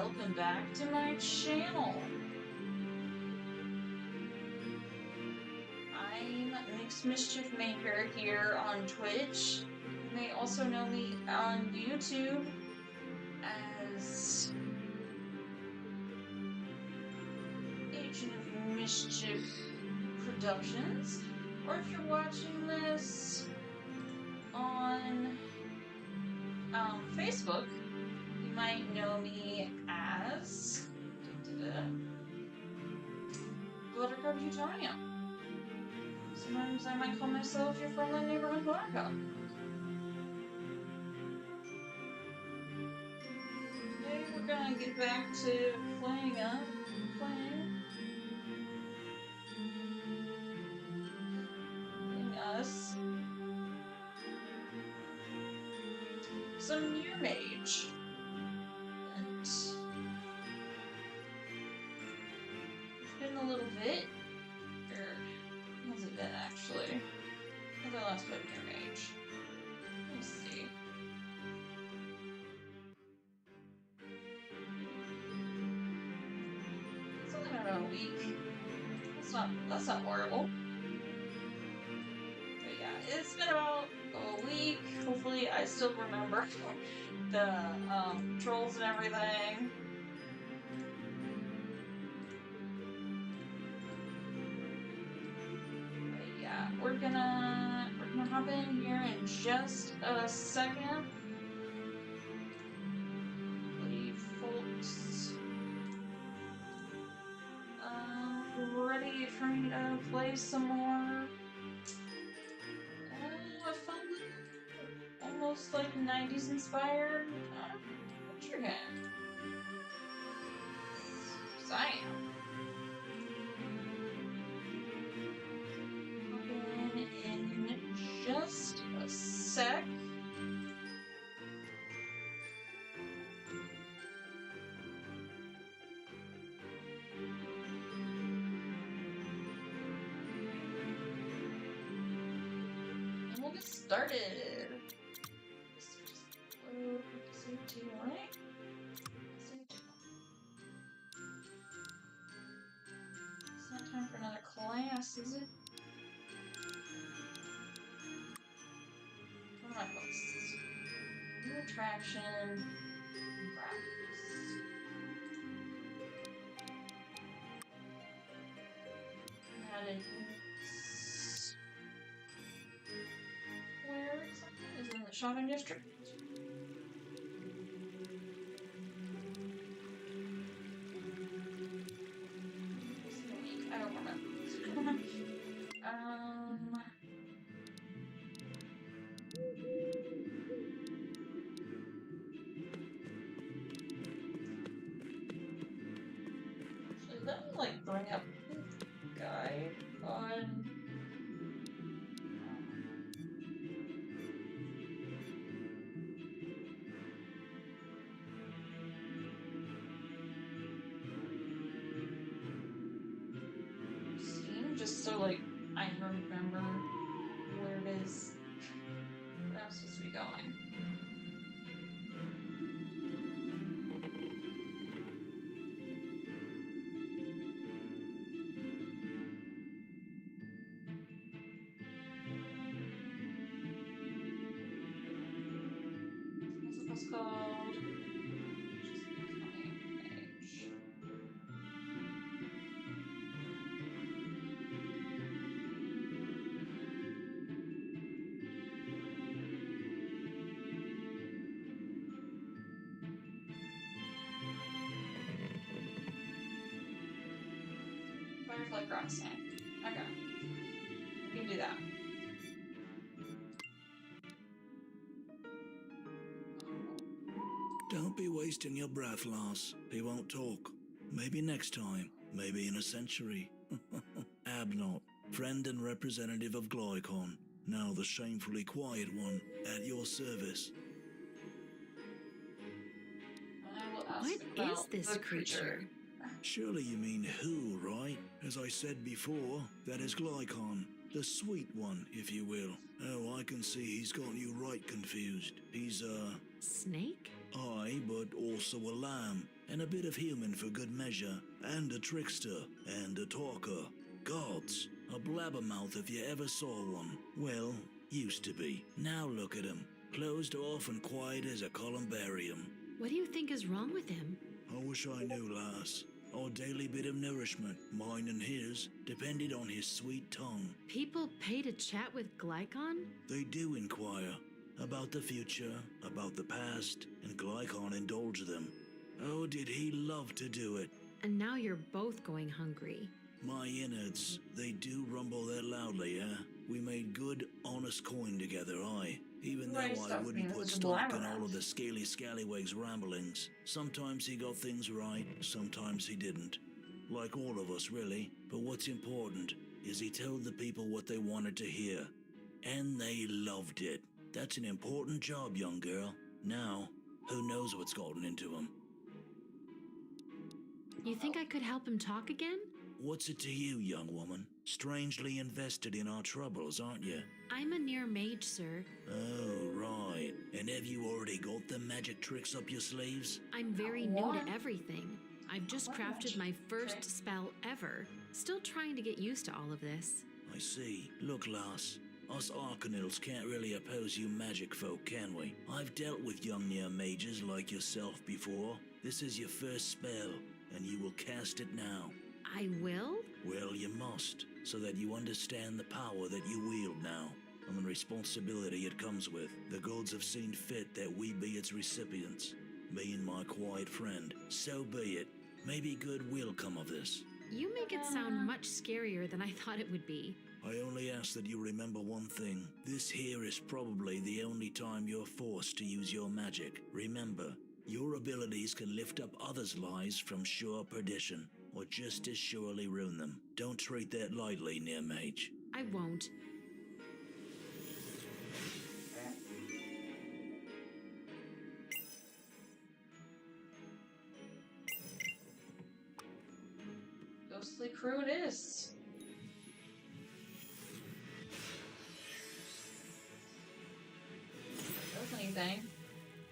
welcome back to my channel. I'm MxMischiefMaker here on Twitch. You may also know me on YouTube as Agent of Mischief Productions, or if you're watching this on Facebook, you might know me as Buttercup Utonium. Sometimes I might call myself your friendly neighborhood Buttercup. Today we're gonna get back to playing us some Near-Mage. And it's been a little bit. Or has it been actually? Since I last played Near-Mage. Let me see. It's only been about a week. That's not horrible. But yeah, it's been about a week. Hopefully I still remember the controls and everything. But yeah, we're gonna hop in here in just a second. Hopefully folks ready for me to play some more. A fun little, almost like 90s inspired picture game. Because I am. Hop in just a sec. We'll get started. Just load save to, right? Save to. It's not time for another class, is it? What are my books? New attraction. Practice. Added. Where exactly? Is it in the shopping district? I don't remember. Actually, let me like bring up the guide on. Just so like I remember where it is where I'm supposed to be going. What's the post called? Just becoming mage. Firefly Crossing. Okay. We can do that. Don't be wasting your breath, lass. He won't talk. Maybe next time. Maybe in a century. Abnott, friend and representative of Gloicon. Now the shamefully quiet one, at your service. I will ask What about is this the creature? Surely you mean who, right? As I said before, that is Gloicon. The sweet one, if you will. Oh, I can see he's got you right confused. He's, Snake? Aye, but also a lamb, and a bit of human for good measure, and a trickster, and a talker. Gods, a blabbermouth if you ever saw one. Well, used to be. Now look at him, closed off and quiet as a columbarium. What do you think is wrong with him? I wish I knew, lass. Our daily bit of nourishment, mine and his, depended on his sweet tongue. People pay to chat with Glycon? They do inquire about the future, about the past, and Glycon indulged them. Oh, did he love to do it. And now you're both going hungry. My innards, they do rumble that loudly, eh? We made good, honest coin together, aye. Even though I wouldn't put stock in all of the scaly scallywag's ramblings. Sometimes he got things right, sometimes he didn't. Like all of us, really. But what's important is he told the people what they wanted to hear. And they loved it. That's an important job, young girl. Now, who knows what's gotten into him? You think I could help him talk again? What's it to you, young woman? Strangely invested in our troubles, aren't you? I'm a Near-Mage, sir. Oh, right. And have you already got the magic tricks up your sleeves? I'm very new to everything. I've just crafted my first spell ever. Still trying to get used to all of this. I see. Look, lass. Us Arcanils can't really oppose you magic folk, can we? I've dealt with young Near-Mages like yourself before. This is your first spell, and you will cast it now. I will? Well, you must, so that you understand the power that you wield now, and the responsibility it comes with. The gods have seen fit that we be its recipients. Being my quiet friend, so be it. Maybe good will come of this. You make it sound much scarier than I thought it would be. I only ask that you remember one thing. This here is probably the only time you're forced to use your magic. Remember, your abilities can lift up others' lives from sure perdition, or just as surely ruin them. Don't treat that lightly, Near-Mage. I won't. Ghostly crew it is. If there's anything,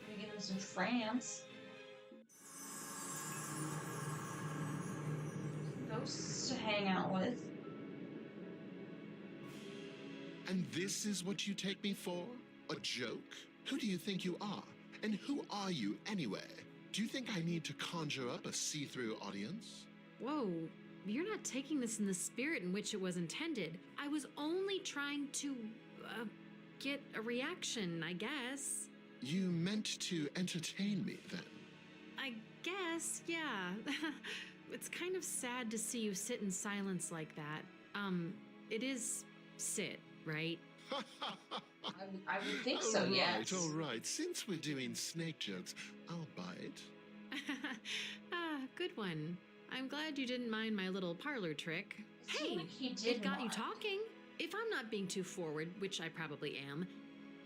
we get him some France. Ghosts to hang out with. And this is what you take me for? A joke? Who do you think you are? And who are you anyway? Do you think I need to conjure up a see-through audience? Whoa, you're not taking this in the spirit in which it was intended. I was only trying to, get a reaction, I guess. You meant to entertain me, then? I guess, yeah. It's kind of sad to see you sit in silence like that. It is sit, right? I would think so, yes. All right. Since we're doing snake jokes, I'll buy it. Good one. I'm glad you didn't mind my little parlor trick. Hey, he did it got you not. talking. If I'm not being too forward, which I probably am,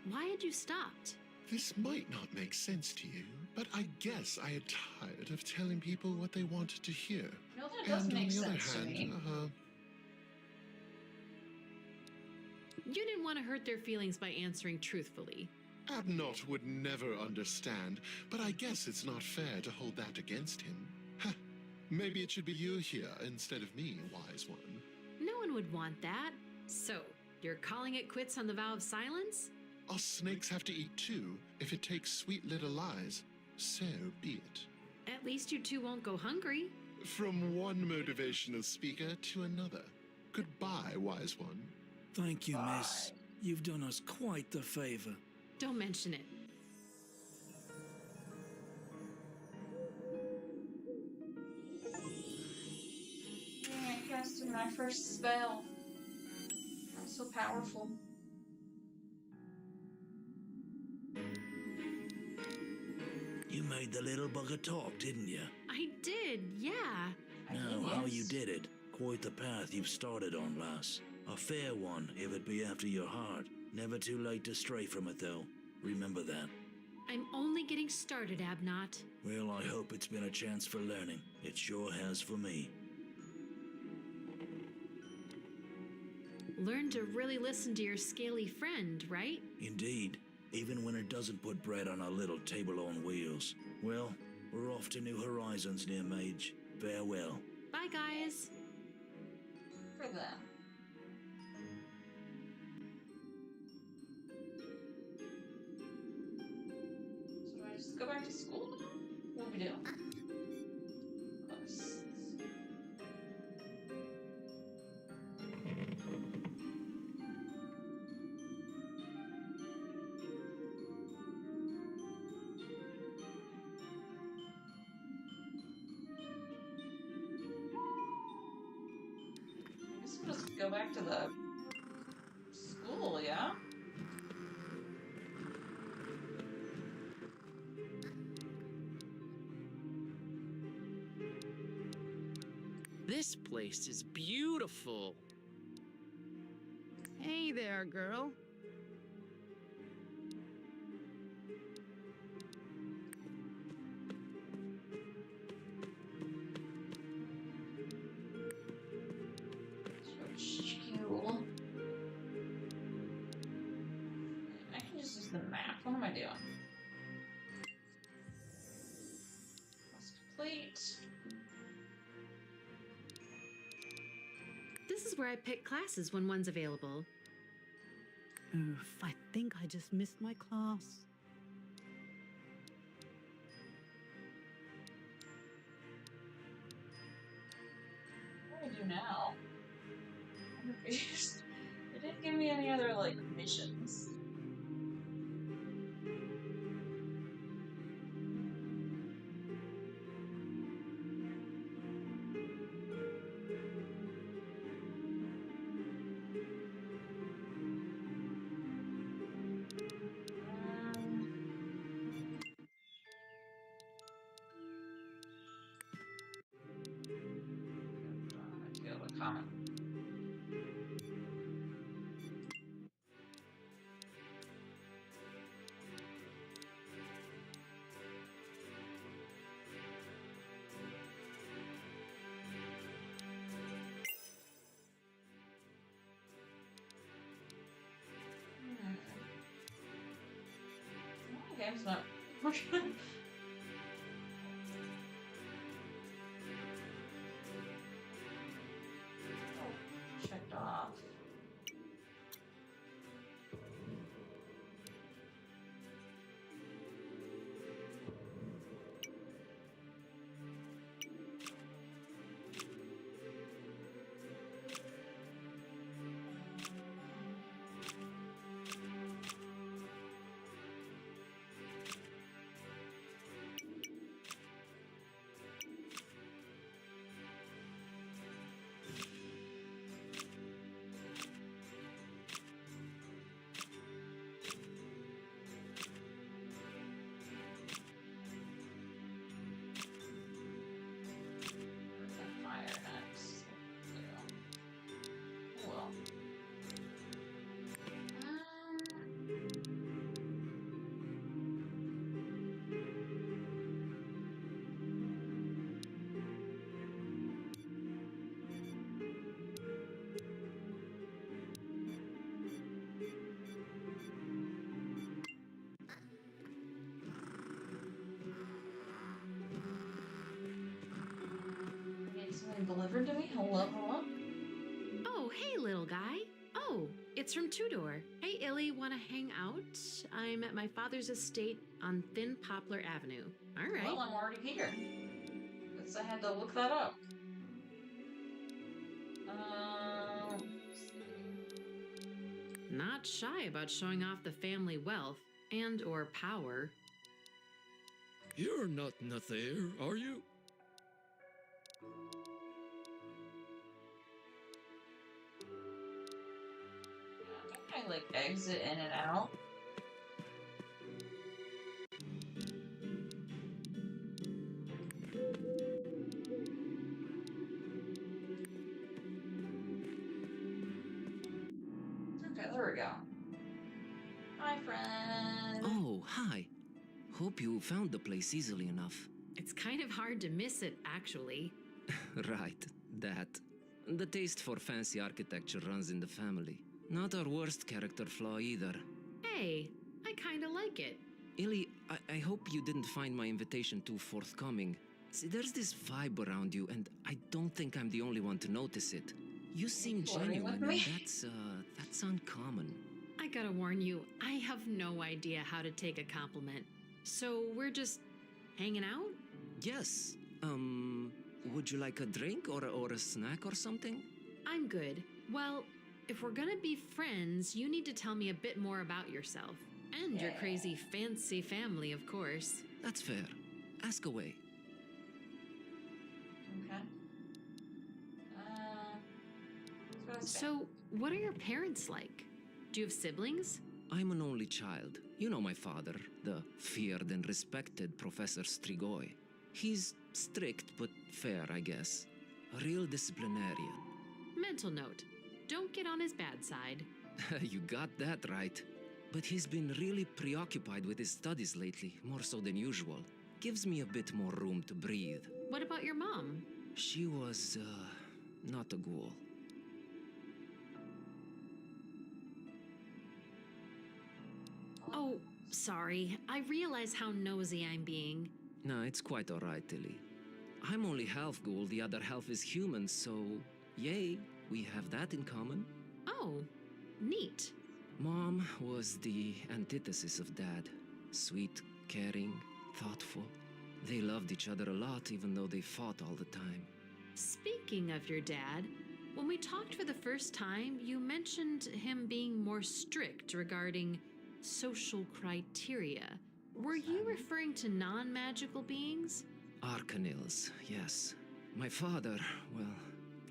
why had you stopped? This might not make sense to you, but I guess I had tired of telling people what they wanted to hear. No, that does And on make the other sense to me. hand, You didn't want to hurt their feelings by answering truthfully. Abnott would never understand, but I guess it's not fair to hold that against him. Huh. Maybe it should be you here instead of me, wise one. No one would want that. So, you're calling it quits on the vow of silence? Us snakes have to eat too. If it takes sweet little lies, so be it. At least you two won't go hungry. From one motivational speaker to another. Goodbye, wise one. Thank you, miss. You've done us quite the favor. Don't mention it. Yeah, I casted my first spell. I'm so powerful. You made the little bugger talk, didn't you? I did, yeah. Now, how you did it. Quite the path you've started on, lass. A fair one, if it be after your heart. Never too late to stray from it, though. Remember that. I'm only getting started, Abnott. Well, I hope it's been a chance for learning. It sure has for me. Learn to really listen to your scaly friend, right? Indeed. even when it doesn't put bread on our little table on wheels. Well, we're off to new horizons, Near-Mage. Farewell. Bye, guys. For them. So do I just go back to school now? What do we do? Quests. I guess we'll just go back to the school, yeah? This place is beautiful. Hey there, girl. School. I can just use the map. What am I doing? Quest complete. This is where I pick classes when one's available. Oof, I think I just missed my class. What do I do now? I'm confused. It didn't give me any other, like, missions. Go with common. My game's not working. Checked off. Fire next. Oh well. Getting something delivered to me? Hello, hello. Oh, hey, little guy. Oh, it's from Tudor. Hey, Illy, wanna hang out? I'm at my father's estate on Thin Poplar Avenue. All right. Well, I'm already here. Guess I had to look that up. Let's see. Not shy about showing off the family wealth and or power. You're not Nathair, are you? I like exit in and out. Okay, there we go. Hi, friend. Oh, hi. Hope you found the place easily enough. It's kind of hard to miss it, actually. Right, that. The taste for fancy architecture runs in the family. Not our worst character flaw either. Hey, I I kinda like it. Illy, I hope you didn't find my invitation too forthcoming. See, there's this vibe around you, and I don't think I'm the only one to notice it. You seem flirting with genuine, me? and that's uncommon. I gotta warn you, I have no idea how to take a compliment. So we're just hanging out? Yes. Would you like a drink or a snack or something? I'm good. Well, if we're gonna be friends, you need to tell me a bit more about yourself. And your Yeah. crazy fancy family, of course. That's fair. Ask away. Okay. What else So, what are your parents like? Do you have siblings? I'm an only child. You know my father, the feared and respected Professor Strigoi. He's strict but fair, I guess. A real disciplinarian. Mental note. Don't get on his bad side. You got that right. But he's been really preoccupied with his studies lately, more so than usual. Gives me a bit more room to breathe. What about your mom? She was, not a ghoul. Oh, sorry. I realize how nosy I'm being. No, it's quite alright, Tilly. I'm only half ghoul, the other half is human, so yay, we have that in common. Oh, neat. Mom was the antithesis of Dad. Sweet, caring, thoughtful. They loved each other a lot, even though they fought all the time. Speaking of your dad, when we talked for the first time, you mentioned him being more strict regarding social criteria. Were you referring to non-magical beings? Arcanils, yes. My father, well,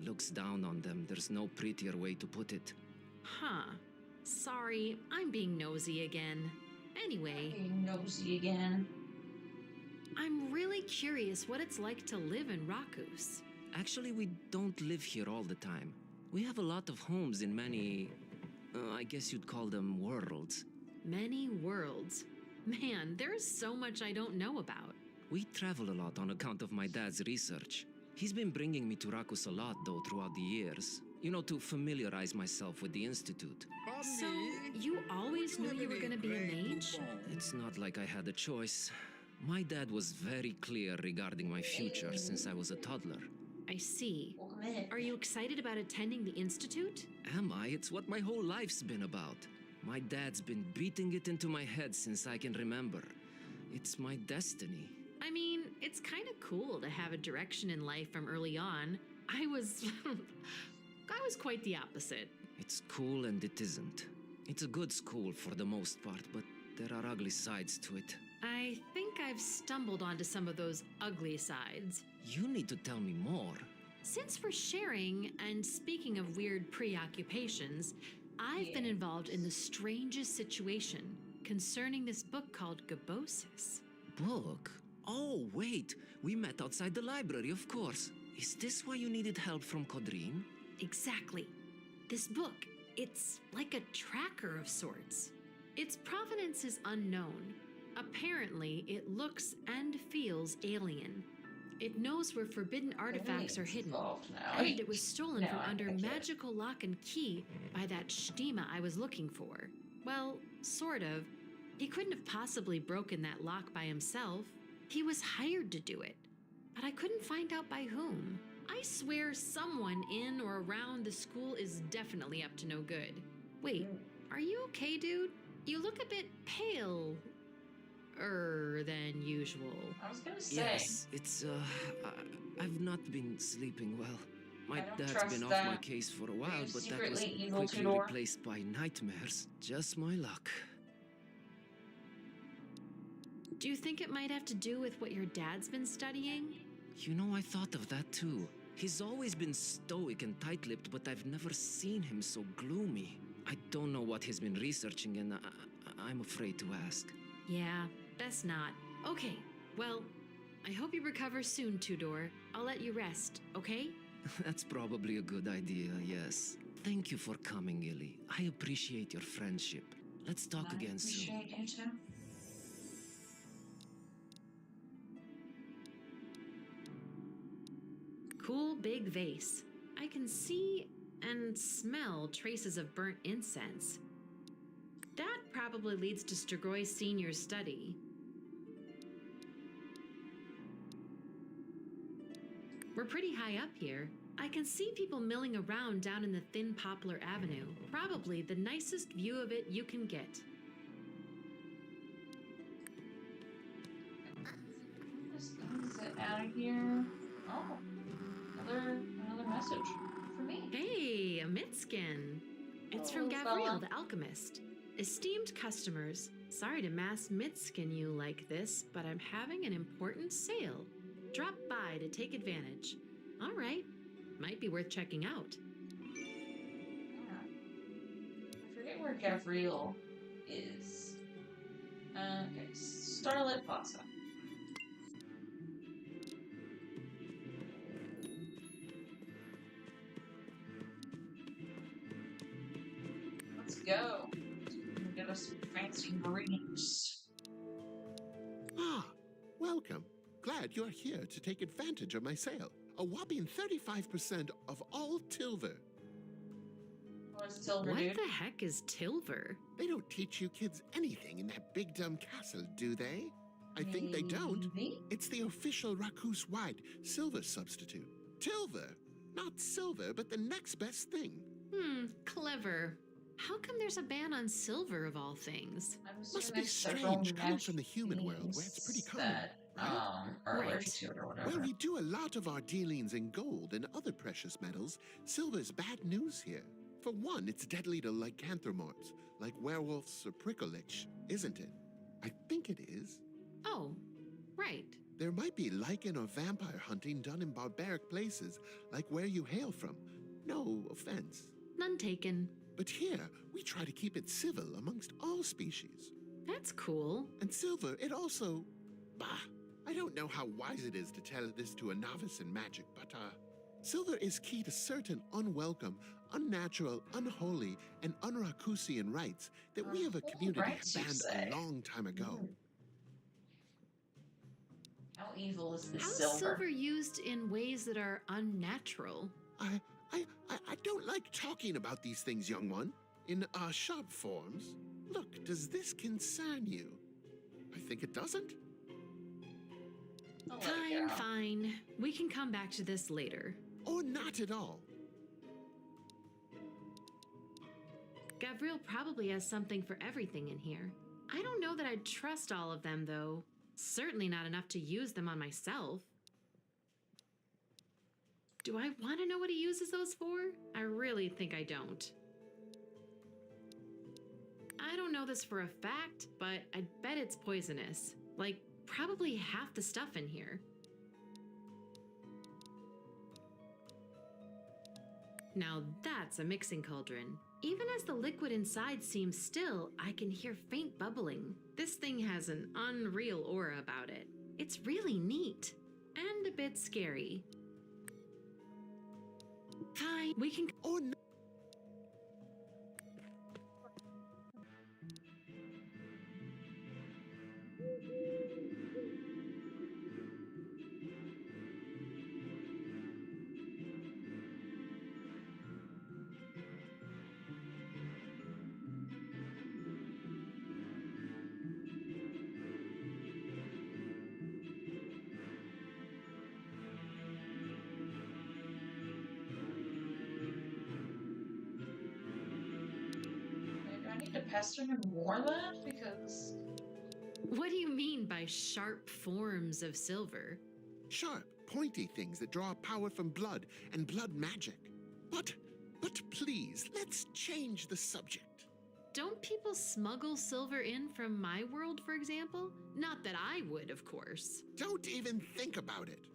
looks down on them. There's no prettier way to put it. Huh. Sorry, I'm being nosy again. Anyway, Being nosy again. I'm really curious what it's like to live in Rakus. Actually, we don't live here all the time. We have a lot of homes in many, I guess you'd call them worlds. Many worlds. Man, there's so much I don't know about. We travel a lot on account of my dad's research. He's been bringing me to Rakus a lot, though, throughout the years. You know, to familiarize myself with the Institute. So, you always knew you were gonna be a mage? It's not like I had a choice. My dad was very clear regarding my future since I was a toddler. I see. Welcome in. Are you excited about attending the Institute? Am I? It's what my whole life's been about. My dad's been beating it into my head since I can remember. It's my destiny. I mean, it's kind of cool to have a direction in life from early on. I was quite the opposite. It's cool and it isn't. It's a good school for the most part, but there are ugly sides to it. I think I've stumbled onto some of those ugly sides. You need to tell me more. Since we're sharing, and speaking of weird preoccupations, I've been involved in the strangest situation concerning this book called Gabosis. Book? Oh, wait. We met outside the library, of course. Is this why you needed help from Kodrin? Exactly. This book, it's like a tracker of sorts. Its provenance is unknown. Apparently, it looks and feels alien. It knows where forbidden artifacts are hidden, and it was stolen from under magical lock and key by that Stima I was looking for. Well, sort of. He couldn't have possibly broken that lock by himself. He was hired to do it, but I couldn't find out by whom. I swear someone in or around the school is definitely up to no good. Wait, are you okay, dude? You look a bit pale. Than usual. I was gonna say. Yes, it's, I've not been sleeping well. My I don't dad's trust been off that. my case for a while, Are you but that was secretly evil, quickly Tudor? replaced by nightmares. Just my luck. Do you think it might have to do with what your dad's been studying? You know, I thought of that too. He's always been stoic and tight-lipped, but I've never seen him so gloomy. I don't know what he's been researching, and I'm afraid to ask. Yeah, best not. Okay, well, I hope you recover soon, Tudor. I'll let you rest, okay? That's probably a good idea, yes. Thank you for coming, Illy. I appreciate your friendship. Let's talk again soon. Appreciate you too. Cool big vase. I can see and smell traces of burnt incense. That probably probably leads to Strigoi Senior's study. We're pretty high up here. I can see people milling around down in the thin Poplar Avenue. Probably the nicest view of it you can get. Just exit out of here. Oh, another message for me. Hey, a Mitskin. It's from Oh, Gabriel, fella. the alchemist. Esteemed customers, sorry to mass Mitskin you like this, but I'm having an important sale. Drop by to take advantage. All right, might be worth checking out. Yeah. I forget where Gabriel is. Okay, Starlit Plaza. Let's go. Get us some fancy drinks. Ah, welcome. Glad you're here to take advantage of my sale. A whopping 35% of all Tilver. What's Silver, What dude? the heck is Tilver? They don't teach you kids anything in that big dumb castle, do they? I think they don't. Maybe? It's the official Rakus White silver substitute. Tilver. Not silver, but the next best thing. Clever. How come there's a ban on silver of all things? I'm Must assuming be there's several strange coming magic from the human world where it's pretty common, that, right? are Right. allergic to it or whatever. Well, we do a lot of our dealings in gold and other precious metals. Silver's bad news here. For one, it's deadly to lycanthropomorphs, like werewolves or pricklelich, isn't it? I think it is. Oh, right. There might be lichen or vampire hunting done in barbaric places, like where you hail from. No offense. None taken. But here, we try to keep it civil amongst all species. That's cool. And silver, it also... Bah, I don't know how wise it is to tell this to a novice in magic, but, silver is key to certain unwelcome, unnatural, unholy, and unrakusian rites that we of a Unholy community rites, you have say? banned a long time ago. How evil is this How's silver? silver used in ways that are unnatural? I don't like talking about these things, young one. In, short forms. Look, does this concern you? I think it doesn't. I'll let it Fine, go. fine. We can come back to this later. Or not at all. Gabriel probably has something for everything in here. I don't know that I'd trust all of them, though. Certainly not enough to use them on myself. Do I want to know what he uses those for? I really think I don't. I don't know this for a fact, but I'd bet it's poisonous. Like, probably half the stuff in here. Now that's a mixing cauldron. Even as the liquid inside seems still, I can hear faint bubbling. This thing has an unreal aura about it. It's really neat. And a bit scary. Fine, we can... Or not. Do I need to pester him more then? Because What do you mean by sharp forms of silver? Sharp, pointy things that draw power from blood and blood magic. But please, let's change the subject. Don't people smuggle silver in from my world, for example? Not that I would, of course. Don't even think about it.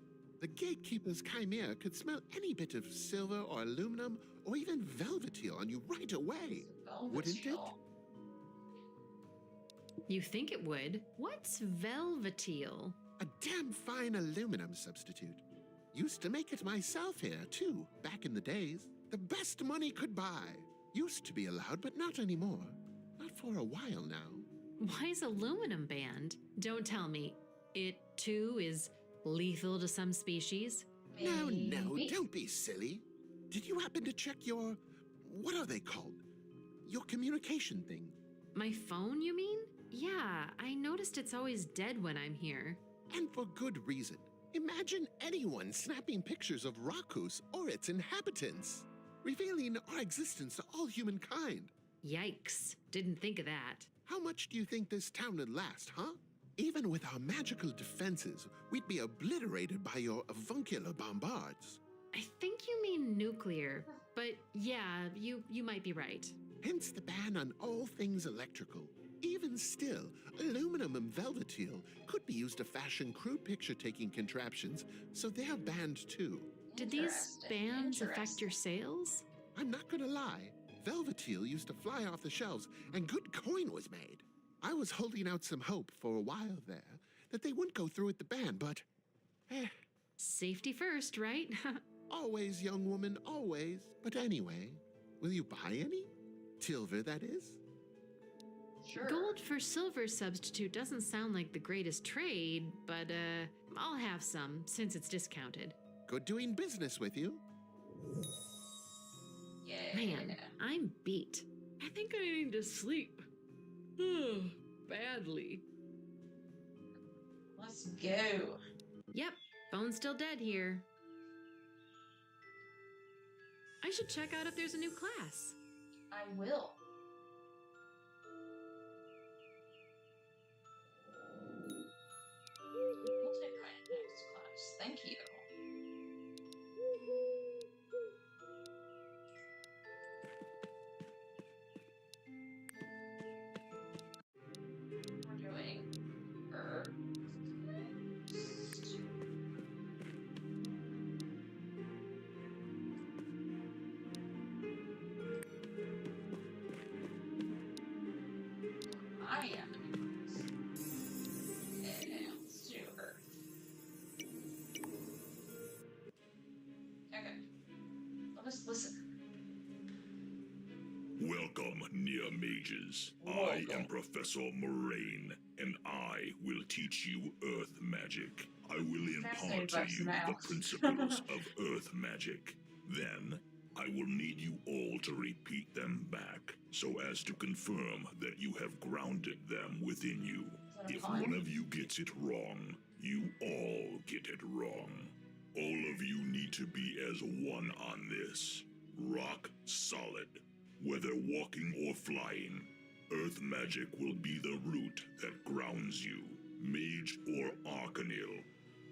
The gatekeeper's chimera could smell any bit of silver or aluminum or even velveteal on you right away. Wouldn't it? Velveteal. You think it would? What's velveteal? A damn fine aluminum substitute. Used to make it myself here, too, back in the days. The best money could buy. Used to be allowed, but not anymore. Not for a while now. Why is aluminum banned? Don't tell me. It, too, is lethal to some species? No, Maybe. don't be silly. Did you happen to check your... what are they called? Your communication thing. My phone, you mean? Yeah, I noticed it's always dead when I'm here. And for good reason. Imagine anyone snapping pictures of Rakus or its inhabitants, revealing our existence to all humankind. Yikes, didn't think of that. How much do you think this town would last, huh? Even with our magical defenses, we'd be obliterated by your avuncular bombards. I think you mean nuclear, but yeah, you might be right. Hence the ban on all things electrical. Even still, aluminum and velveteal could be used to fashion crude picture-taking contraptions, so they're banned too. Did these bans affect your sales? I'm not gonna lie, velveteal used to fly off the shelves and good coin was made. I was holding out some hope for a while there that they wouldn't go through with the ban, but Safety first, right? always, young woman, always. But anyway, will you buy any? Silver, that is? Sure. Gold for silver substitute doesn't sound like the greatest trade, but I'll have some since it's discounted. Good doing business with you. Yeah. Man, I'm beat. I think I need to sleep. Badly. Let's go. Yep, phone's still dead here. I should check out if there's a new class. I will. We'll take my next class. Thank you. We're doing first. I am. Yeah, let's do Earth. Okay. Let us listen. Welcome, Near-Mages. I am Professor Moraine, and I will teach you Earth magic. I will impart to you the principles of Earth magic. Then, I will need you all to repeat them back, so as to confirm that you have grounded them within you. If one of you gets it wrong, you all get it wrong. All of you need to be as one on this. Rock solid. Whether walking or flying, Earth magic will be the root that grounds you. Mage or Arcanil,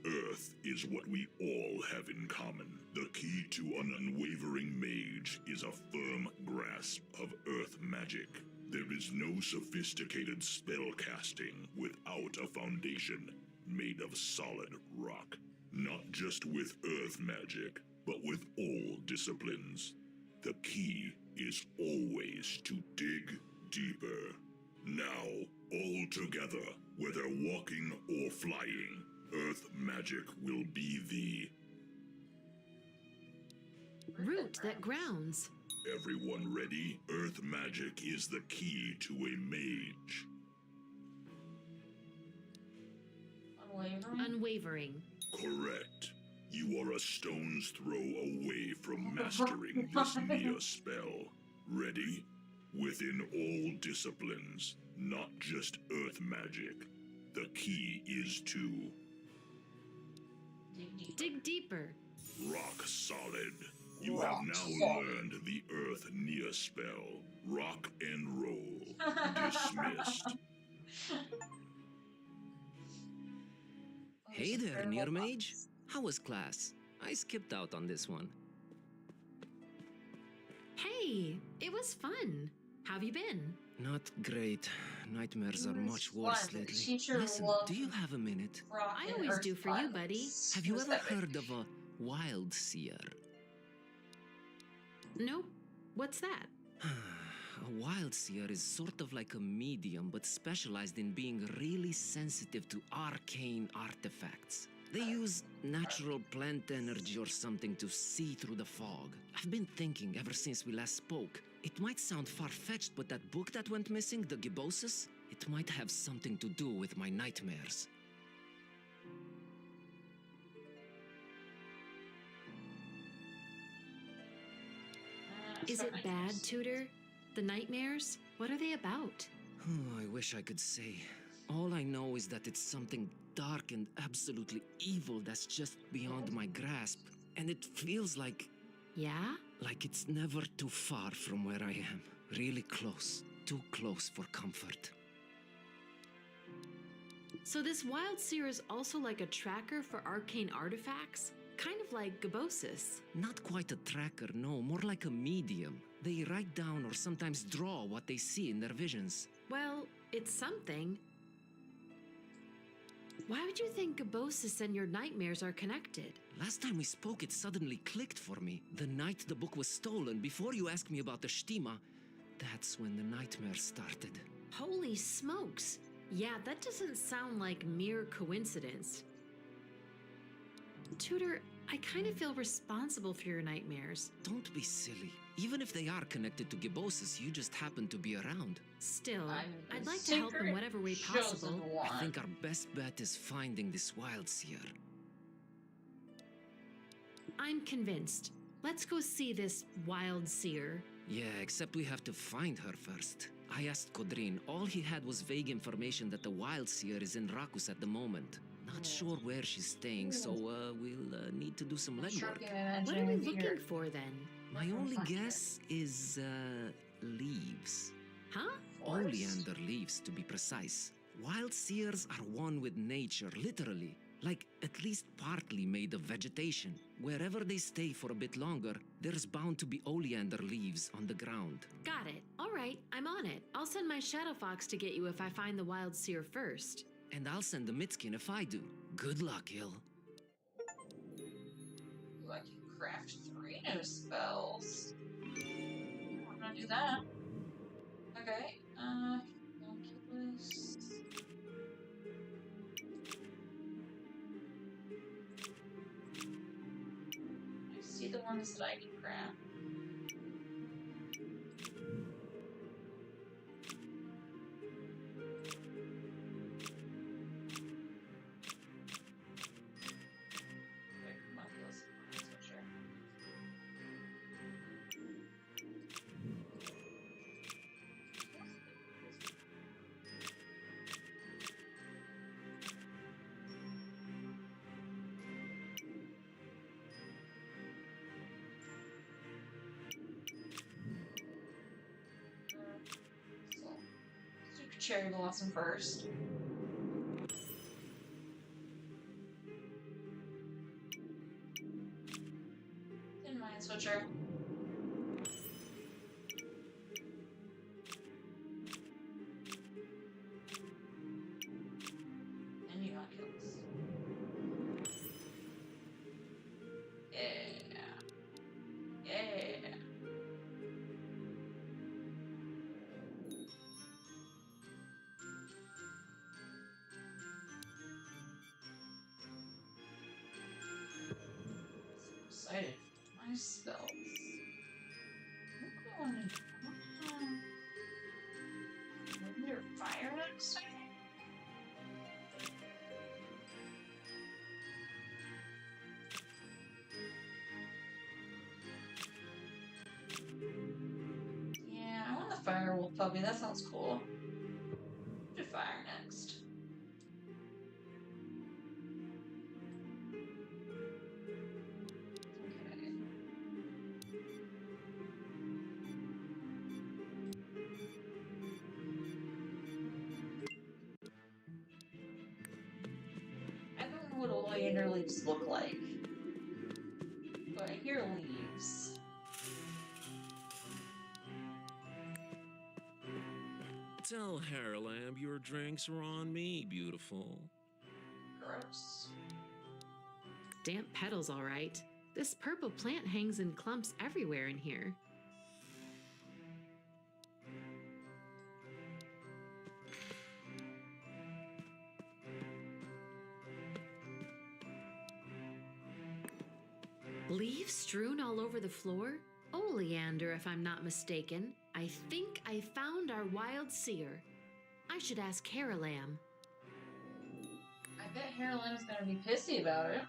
Earth is what we all have in common. The key to an unwavering mage is a firm grasp of Earth magic. There is no sophisticated spellcasting without a foundation made of solid rock. Not just with Earth magic, but with all disciplines. The key is always to dig deeper. Now, all together, whether walking or flying, Earth magic will be the Root that grounds. Everyone ready? Earth magic is the key to a mage. Unwavering? Unwavering. Correct. You are a stone's throw away from mastering this near spell. Ready? Within all disciplines, not just Earth magic, the key is to Dig deeper. rock solid. You Rock have now solid. learned the Earth near spell. Rock and roll. Dismissed. Hey there, Near-Mage. How was class? I skipped out on this one. Hey, it was fun. How have you been? Not great. Nightmares are It was much worse fun. lately. Teacher Listen, loved do you have a minute? Rock I and always Earth do for you, buddy. violence. Have you Was ever epic. heard of a wild seer? Nope. What's that? A wild seer is sort of like a medium, but specialized in being really sensitive to arcane artifacts. They use natural plant energy or something to see through the fog. I've been thinking ever since we last spoke. It might sound far-fetched, but that book that went missing, the Gibbosis, it might have something to do with my nightmares. Is it bad, Tutor? The nightmares? What are they about? Oh, I wish I could say. All I know is that it's something dark and absolutely evil that's just beyond my grasp. And it feels like Yeah? it's never too far from where I am. Really close. Too close for comfort. So this wild seer is also like a tracker for arcane artifacts? Kind of like Gebosis. Not quite a tracker, no. More like a medium. They write down or sometimes draw what they see in their visions. Well, it's something. Why would you think Gebosis and your nightmares are connected? Last time we spoke, it suddenly clicked for me. The night the book was stolen, before you asked me about the Shtima, that's when the nightmare started. Holy smokes! Yeah, that doesn't sound like mere coincidence. Tutor, I kind of feel responsible for your nightmares. Don't be silly. Even if they are connected to Gebosis, you just happen to be around. Still, I'm the I'd like to help in secret whatever way chosen possible. one. I think our best bet is finding this wild seer. I'm convinced. Let's go see this wild seer. Yeah, except we have to find her first. I asked Kodrin. All he had was vague information that the wild seer is in Rakus at the moment. Not sure where she's staying, so we'll need to do some legwork. What are we looking for then? My only guess is leaves. Huh? Oleander leaves, to be precise. Wild seers are one with nature, literally. Like, at least partly made of vegetation. Wherever they stay for a bit longer, there's bound to be oleander leaves on the ground. Got it. All right, I'm on it. I'll send my Shadow Fox to get you if I find the wild seer first. And I'll send the Mitskin if I do. Good luck, Il. Ooh, I can craft 3 new spells. I'm gonna do that. Okay, Oculus. I see the ones that I can craft. Wait, Oculus, switcher. So, Super Cherry Blossom first. Thin Mind Switcher. And you Oculus. Yeah. Yeah. So excited for my spells. What do I want to do? I want to wind or fire next time? Yeah, I want the Firewolf Puppy. That sounds cool. Do fire next. Okay. I don't know what oleander leaves look like, but I hear leaves. Tell Haralamb your drinks are on me, beautiful. Gross. Damp petals, all right. This purple plant hangs in clumps everywhere in here. Leaves strewn all over the floor? Oleander, if I'm not mistaken. I think I found our wild seer. I should ask Haralamb. I bet Haralamb's gonna be pissy about it.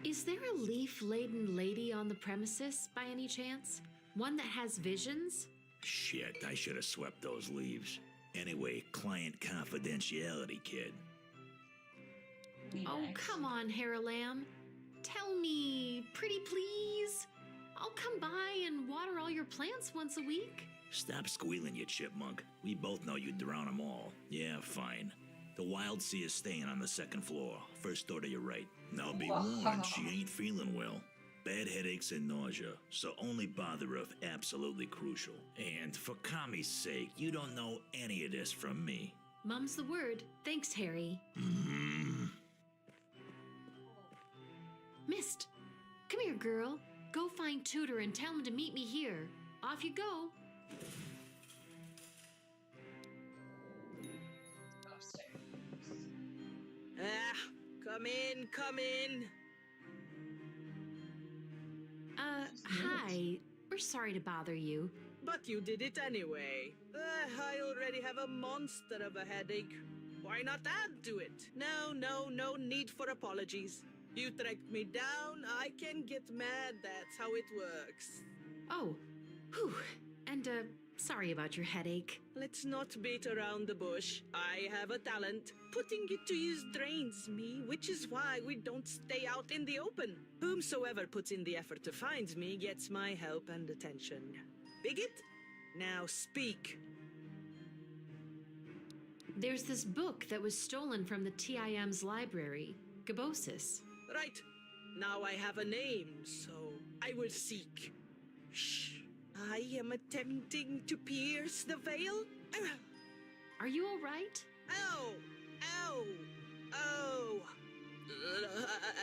Is there a leaf-laden lady on the premises, by any chance? One that has visions? Shit, I should have swept those leaves. Anyway, client confidentiality, kid. Be Oh, nice. come on, Haralam. Tell me, pretty please. I'll come by and water all your plants once a week. Stop squealing, you chipmunk. We both know you'd drown them all. Yeah, fine. The Wild Sea is staying on the second floor, first door to your right. Now be warned, she ain't feeling well. Bad headaches and nausea, so only bother her if absolutely crucial. And for Kami's sake, you don't know any of this from me. Mum's the word. Thanks, Harry. Mist, come here, girl. Go find Tutor and tell him to meet me here. Off you go. Upstairs. Ah, come in, come in. Hi. We're sorry to bother you. But you did it anyway. I already have a monster of a headache. Why not add to it? No need for apologies. You tracked me down, I can get mad, that's how it works. Oh, whew. And, sorry about your headache. Let's not beat around the bush. I have a talent. Putting it to use drains me, which is why we don't stay out in the open. Whomsoever puts in the effort to find me gets my help and attention. Bigot? Now speak. There's this book that was stolen from the TIM's library, Gabosis. Right. Now I have a name, so I will seek. Shh. I am attempting to pierce the veil. Are you all right? Ow! Ow! Oh!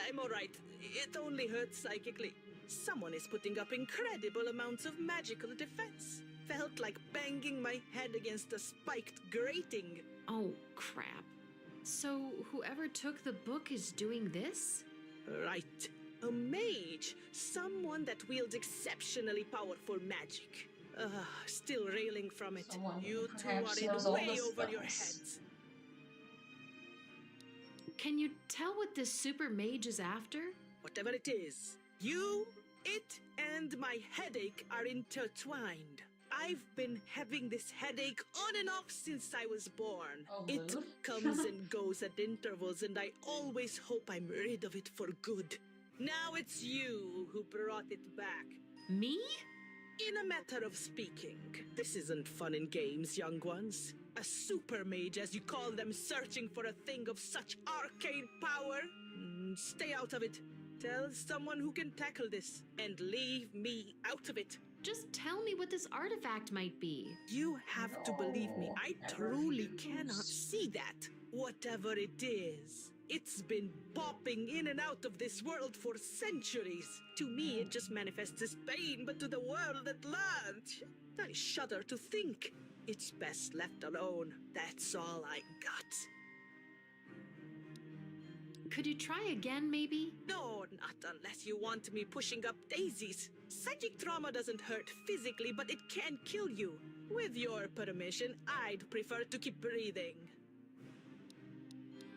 I'm alright. It only hurts psychically. Someone is putting up incredible amounts of magical defense. Felt like banging my head against a spiked grating. Oh, crap. So, whoever took the book is doing this? Right. A mage. Someone that wields exceptionally powerful magic. Still railing from it. Someone You two perhaps are in knows all way the over your spells. heads. Can you tell what this super mage is after? Whatever it is, you, it, and my headache are intertwined. I've been having this headache on and off since I was born. Oh, It mood? comes and goes at intervals, and I always hope I'm rid of it for good. Now it's you who brought it back. Me? In a matter of speaking, this isn't fun and games, young ones. A super mage, as you call them, searching for a thing of such arcane power? Stay out of it. Tell someone who can tackle this, and leave me out of it. Just tell me what this artifact might be. You have to believe me, I No, truly never cannot used. see that. Whatever it is, it's been popping in and out of this world for centuries. To me, it just manifests as pain, but to the world at large, I shudder to think. It's best left alone. That's all I got. Could you try again, maybe? No, not unless you want me pushing up daisies. Psychic trauma doesn't hurt physically, but it can kill you. With your permission, I'd prefer to keep breathing.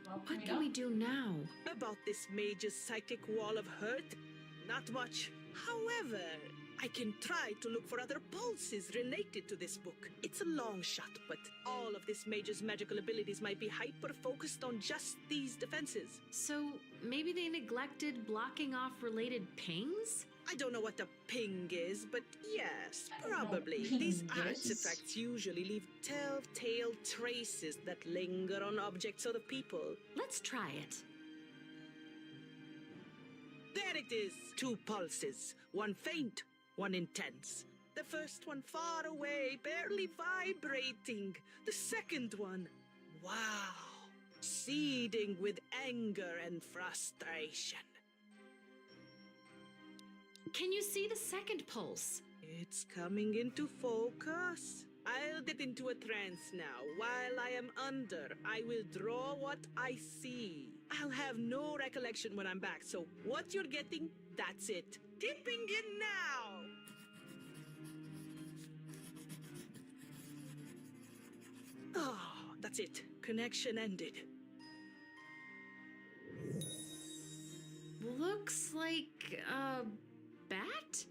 Well, What can we do now? About this mage's psychic wall of hurt? Not much. However, I can try to look for other pulses related to this book. It's a long shot, but all of this mage's magical abilities might be hyper-focused on just these defenses. So, maybe they neglected blocking off related pings? I don't know what a ping is, but yes, I don't know what probably. ping These is. artifacts usually leave telltale traces that linger on objects or the people. Let's try it. There it is! 2 pulses. One faint, one intense. The first one far away, barely vibrating. The second one, wow, seething with anger and frustration. Can you see the second pulse? It's coming into focus. I'll get into a trance now. While I am under, I will draw what I see. I'll have no recollection when I'm back, so what you're getting, that's it. Tipping in now! Oh, that's it. Connection ended. Looks like a bat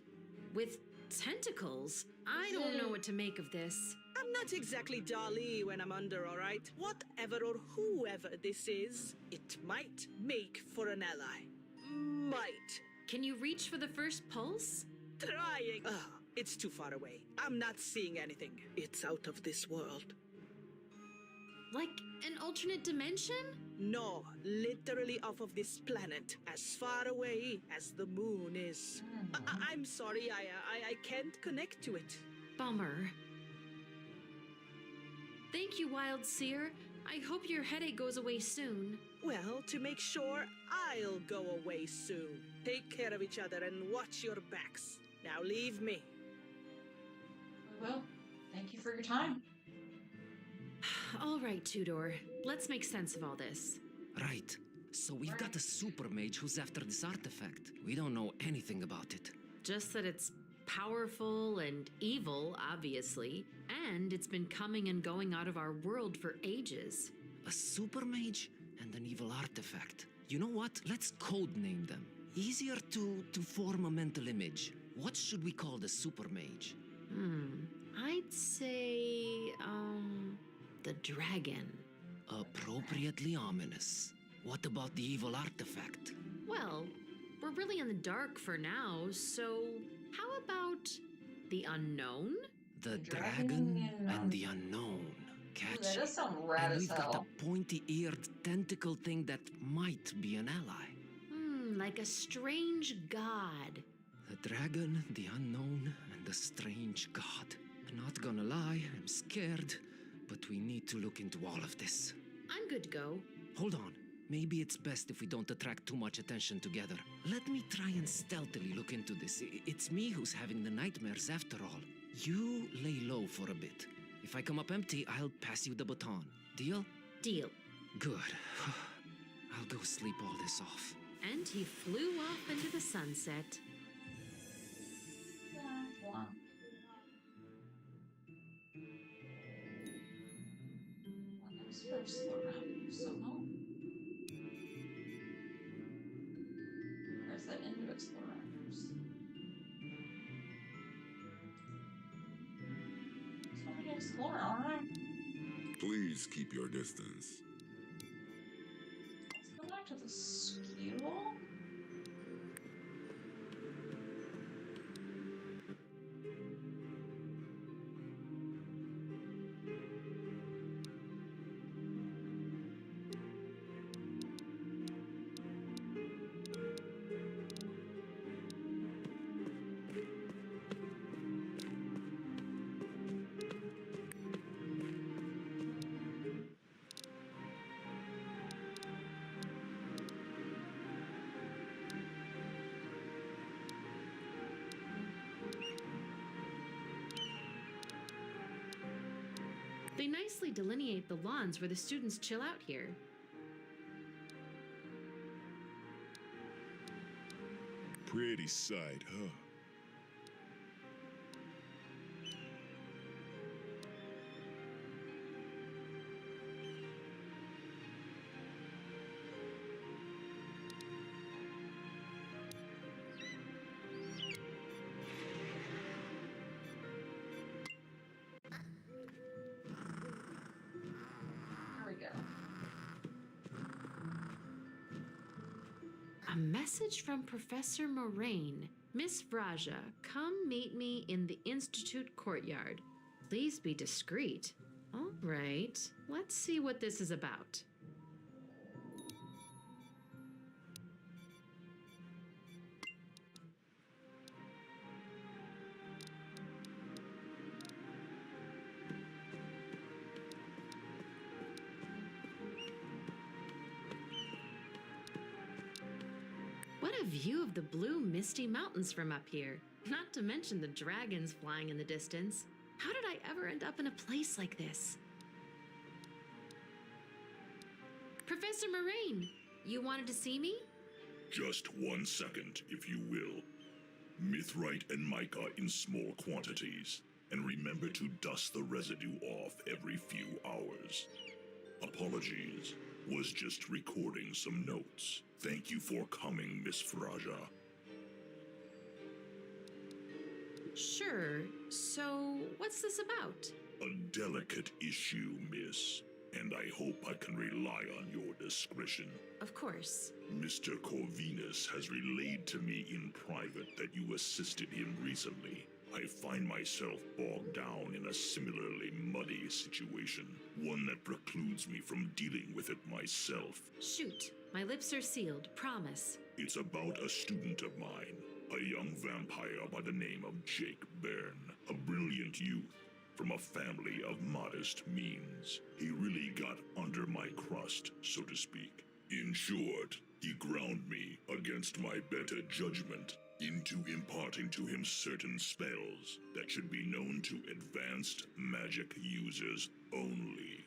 with Tentacles? I don't know what to make of this. I'm not exactly Dali when I'm under, all right? Whatever or whoever this is, it might make for an ally. Might. Can you reach for the first pulse? Trying. It's too far away. I'm not seeing anything. It's out of this world. Like an alternate dimension? No, literally off of this planet, as far away as the moon is. I'm sorry, I can't connect to it. Bummer. Thank you, Wild Seer. I hope your headache goes away soon. Well, to make sure, I'll go away soon. Take care of each other and watch your backs. Now leave me. Well, thank you for your time. All right, Tudor. Let's make sense of all this. Right. So we've got a super mage who's after this artifact. We don't know anything about it. Just that it's powerful and evil, obviously, and it's been coming and going out of our world for ages. A super mage and an evil artifact. You know what? Let's codename them. Easier to form a mental image. What should we call the super mage? I'd say, the dragon. Appropriately ominous. What about the evil artifact? Well, we're really in the dark for now, so how about the unknown? The dragon dragon and and the unknown. Ooh, Catch? that does sound rad And as we've got hell. a pointy-eared tentacle thing that might be an ally. Like a strange god. The dragon, the unknown, and the strange god. Not gonna lie, I'm scared, but we need to look into all of this. I'm good to go. Hold on. Maybe it's best if we don't attract too much attention together. Let me try and stealthily look into this. It's me who's having the nightmares after all. You lay low for a bit. If I come up empty, I'll pass you the baton. Deal? Deal. Good. I'll go sleep all this off. And he flew off into the sunset. First around, so where's that end of explorers? Just want to explore, alright. Please keep your distance. Let's go back to the school. They nicely delineate the lawns where the students chill out here. Pretty sight, huh? Here we go. A message from Professor Moraine. Miss Vraja, come meet me in the Institute courtyard. Please be discreet. All right, let's see what this is about. What a view of the blue, misty mountains from up here. Not to mention the dragons flying in the distance. How did I ever end up in a place like this? Professor Moraine, you wanted to see me? Just 1 second, if you will. Mithrite and mica in small quantities. And remember to dust the residue off every few hours. Apologies. Was just recording some notes. Thank you for coming, Miss Vraja. Sure. So, what's this about? A delicate issue, miss, and I hope I can rely on your discretion. Of course. Mr. Corvinus has relayed to me in private that you assisted him recently. I find myself bogged down in a similarly muddy situation, one that precludes me from dealing with it myself. Shoot. My lips are sealed. Promise. It's about a student of mine, a young vampire by the name of Jake Byrne, a brilliant youth from a family of modest means. He really got under my crust, so to speak. In short, he ground me against my better judgment into imparting to him certain spells that should be known to advanced magic users only.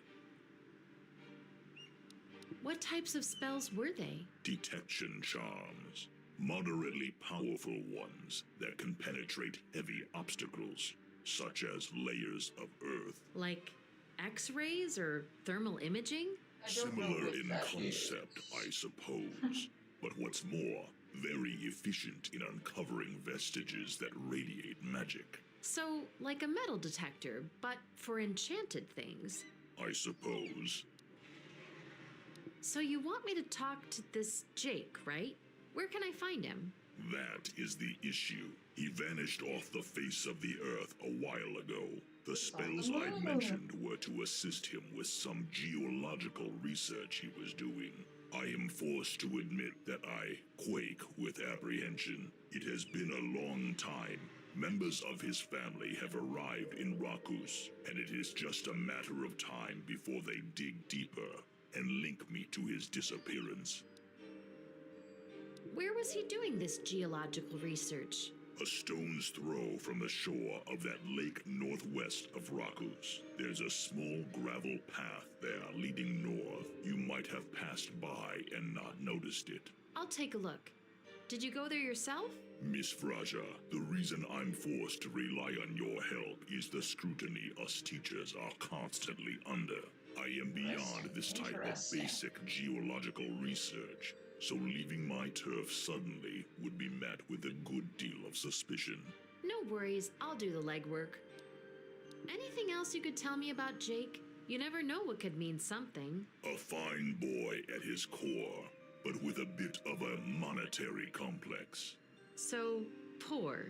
What types of spells were they? Detection charms. Moderately powerful ones that can penetrate heavy obstacles, such as layers of earth. Like X-rays or thermal imaging? Similar in concept, I suppose. But what's more, very efficient in uncovering vestiges that radiate magic. So, like a metal detector, but for enchanted things. I suppose. So you want me to talk to this Jake, right? Where can I find him? That is the issue. He vanished off the face of the earth a while ago. The spells I'd mentioned were to assist him with some geological research he was doing. I am forced to admit that I quake with apprehension. It has been a long time. Members of his family have arrived in Rakus, and it is just a matter of time before they dig deeper and link me to his disappearance. Where was he doing this geological research? A stone's throw from the shore of that lake northwest of Rakus. There's a small gravel path there leading north. You might have passed by and not noticed it. I'll take a look. Did you go there yourself? Miss Fraja, the reason I'm forced to rely on your help is the scrutiny us teachers are constantly under. I am beyond this type of basic geological research, so leaving my turf suddenly would be met with a good deal of suspicion. No worries, I'll do the legwork. Anything else you could tell me about Jake? You never know what could mean something. A fine boy at his core, but with a bit of a monetary complex. So, poor.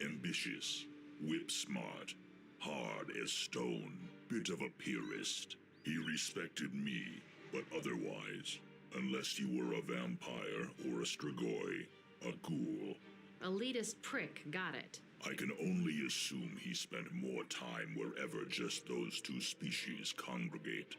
Ambitious, whip-smart, hard as stone, bit of a purist. He respected me, but otherwise, unless you were a vampire or a strigoi, a ghoul. Elitist prick, got it. I can only assume he spent more time wherever just those two species congregate.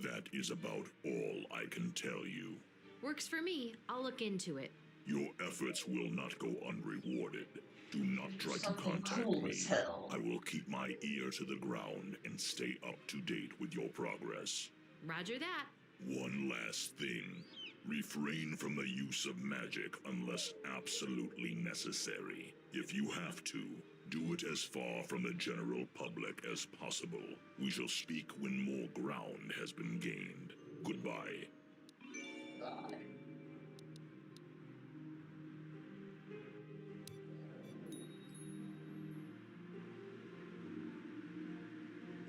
That is about all I can tell you. Works for me. I'll look into it. Your efforts will not go unrewarded. Do not try to contact cool me. as hell. I will keep my ear to the ground and stay up to date with your progress. Roger that. One last thing. Refrain from the use of magic unless absolutely necessary. If you have to, do it as far from the general public as possible. We shall speak when more ground has been gained. Goodbye. God.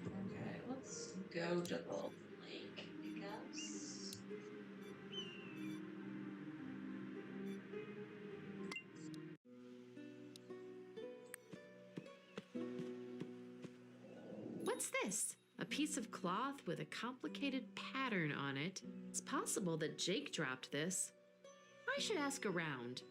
Okay, let's go to the lake, I guess. What's this? A piece of cloth with a complicated pattern on it. It's possible that Jake dropped this. I should ask around.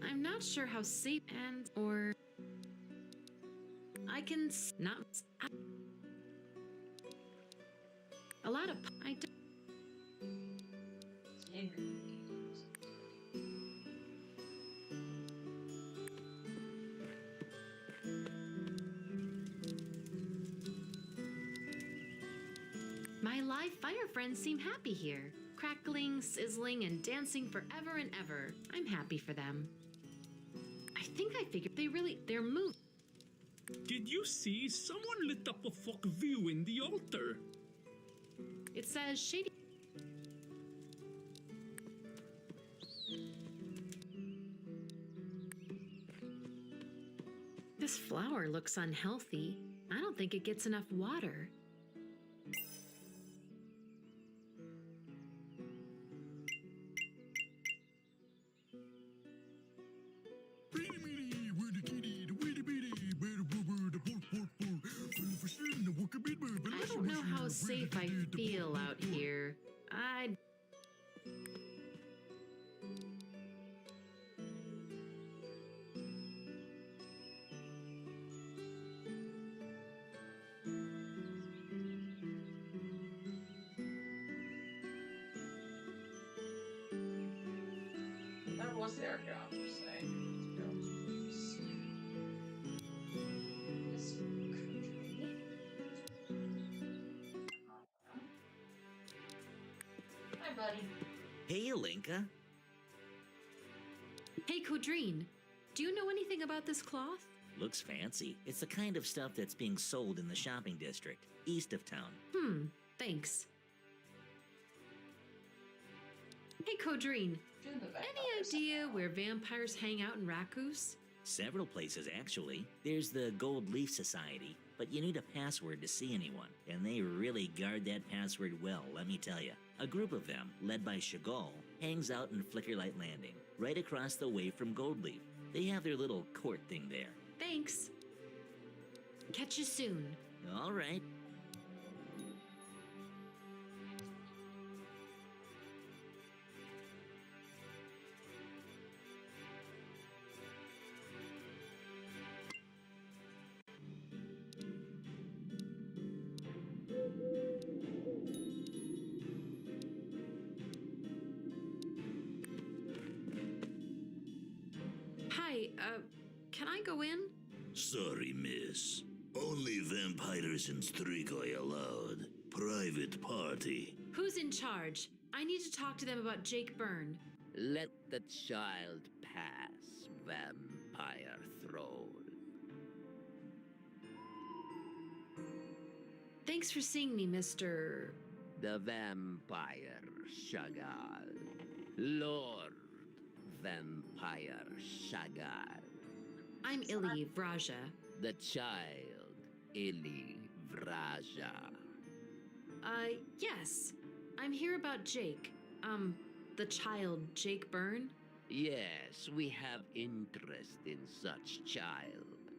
I'm not sure how safe and or I can not a lot of I don't. My live fire friends seem happy here. Crackling, sizzling, and dancing forever and ever. I'm happy for them. I think I figured they're moved. Did you see someone lit up a fuck view in the altar? It says shady. This flower looks unhealthy. I don't think it gets enough water. I don't know how safe I feel out here. That was their job to say. Hi, buddy. Hey, Alinka. Hey, Codrine, do you know anything about this cloth? Looks fancy. It's the kind of stuff that's being sold in the shopping district, east of town. Thanks. Hey, Codrine, any idea where vampires hang out in Rakkus? Several places, actually. There's the Gold Leaf Society, but you need a password to see anyone, and they really guard that password well, let me tell you. A group of them, led by Chagall, hangs out in Flickerlight Landing, right across the way from Goldleaf. They have their little court thing there. Thanks. Catch you soon. All right. Hi, can I go in? Sorry, miss. Only vampires and strigoi allowed. Private party. Who's in charge? I need to talk to them about Jake Byrne. Let the child pass, vampire thrall. Thanks for seeing me, Mr. The vampire Chagall. Lord Vampire Chagall. I'm Ili Vraja. The child, Ili Vraja. Yes. I'm here about Jake. The child, Jake Byrne? Yes, we have interest in such child.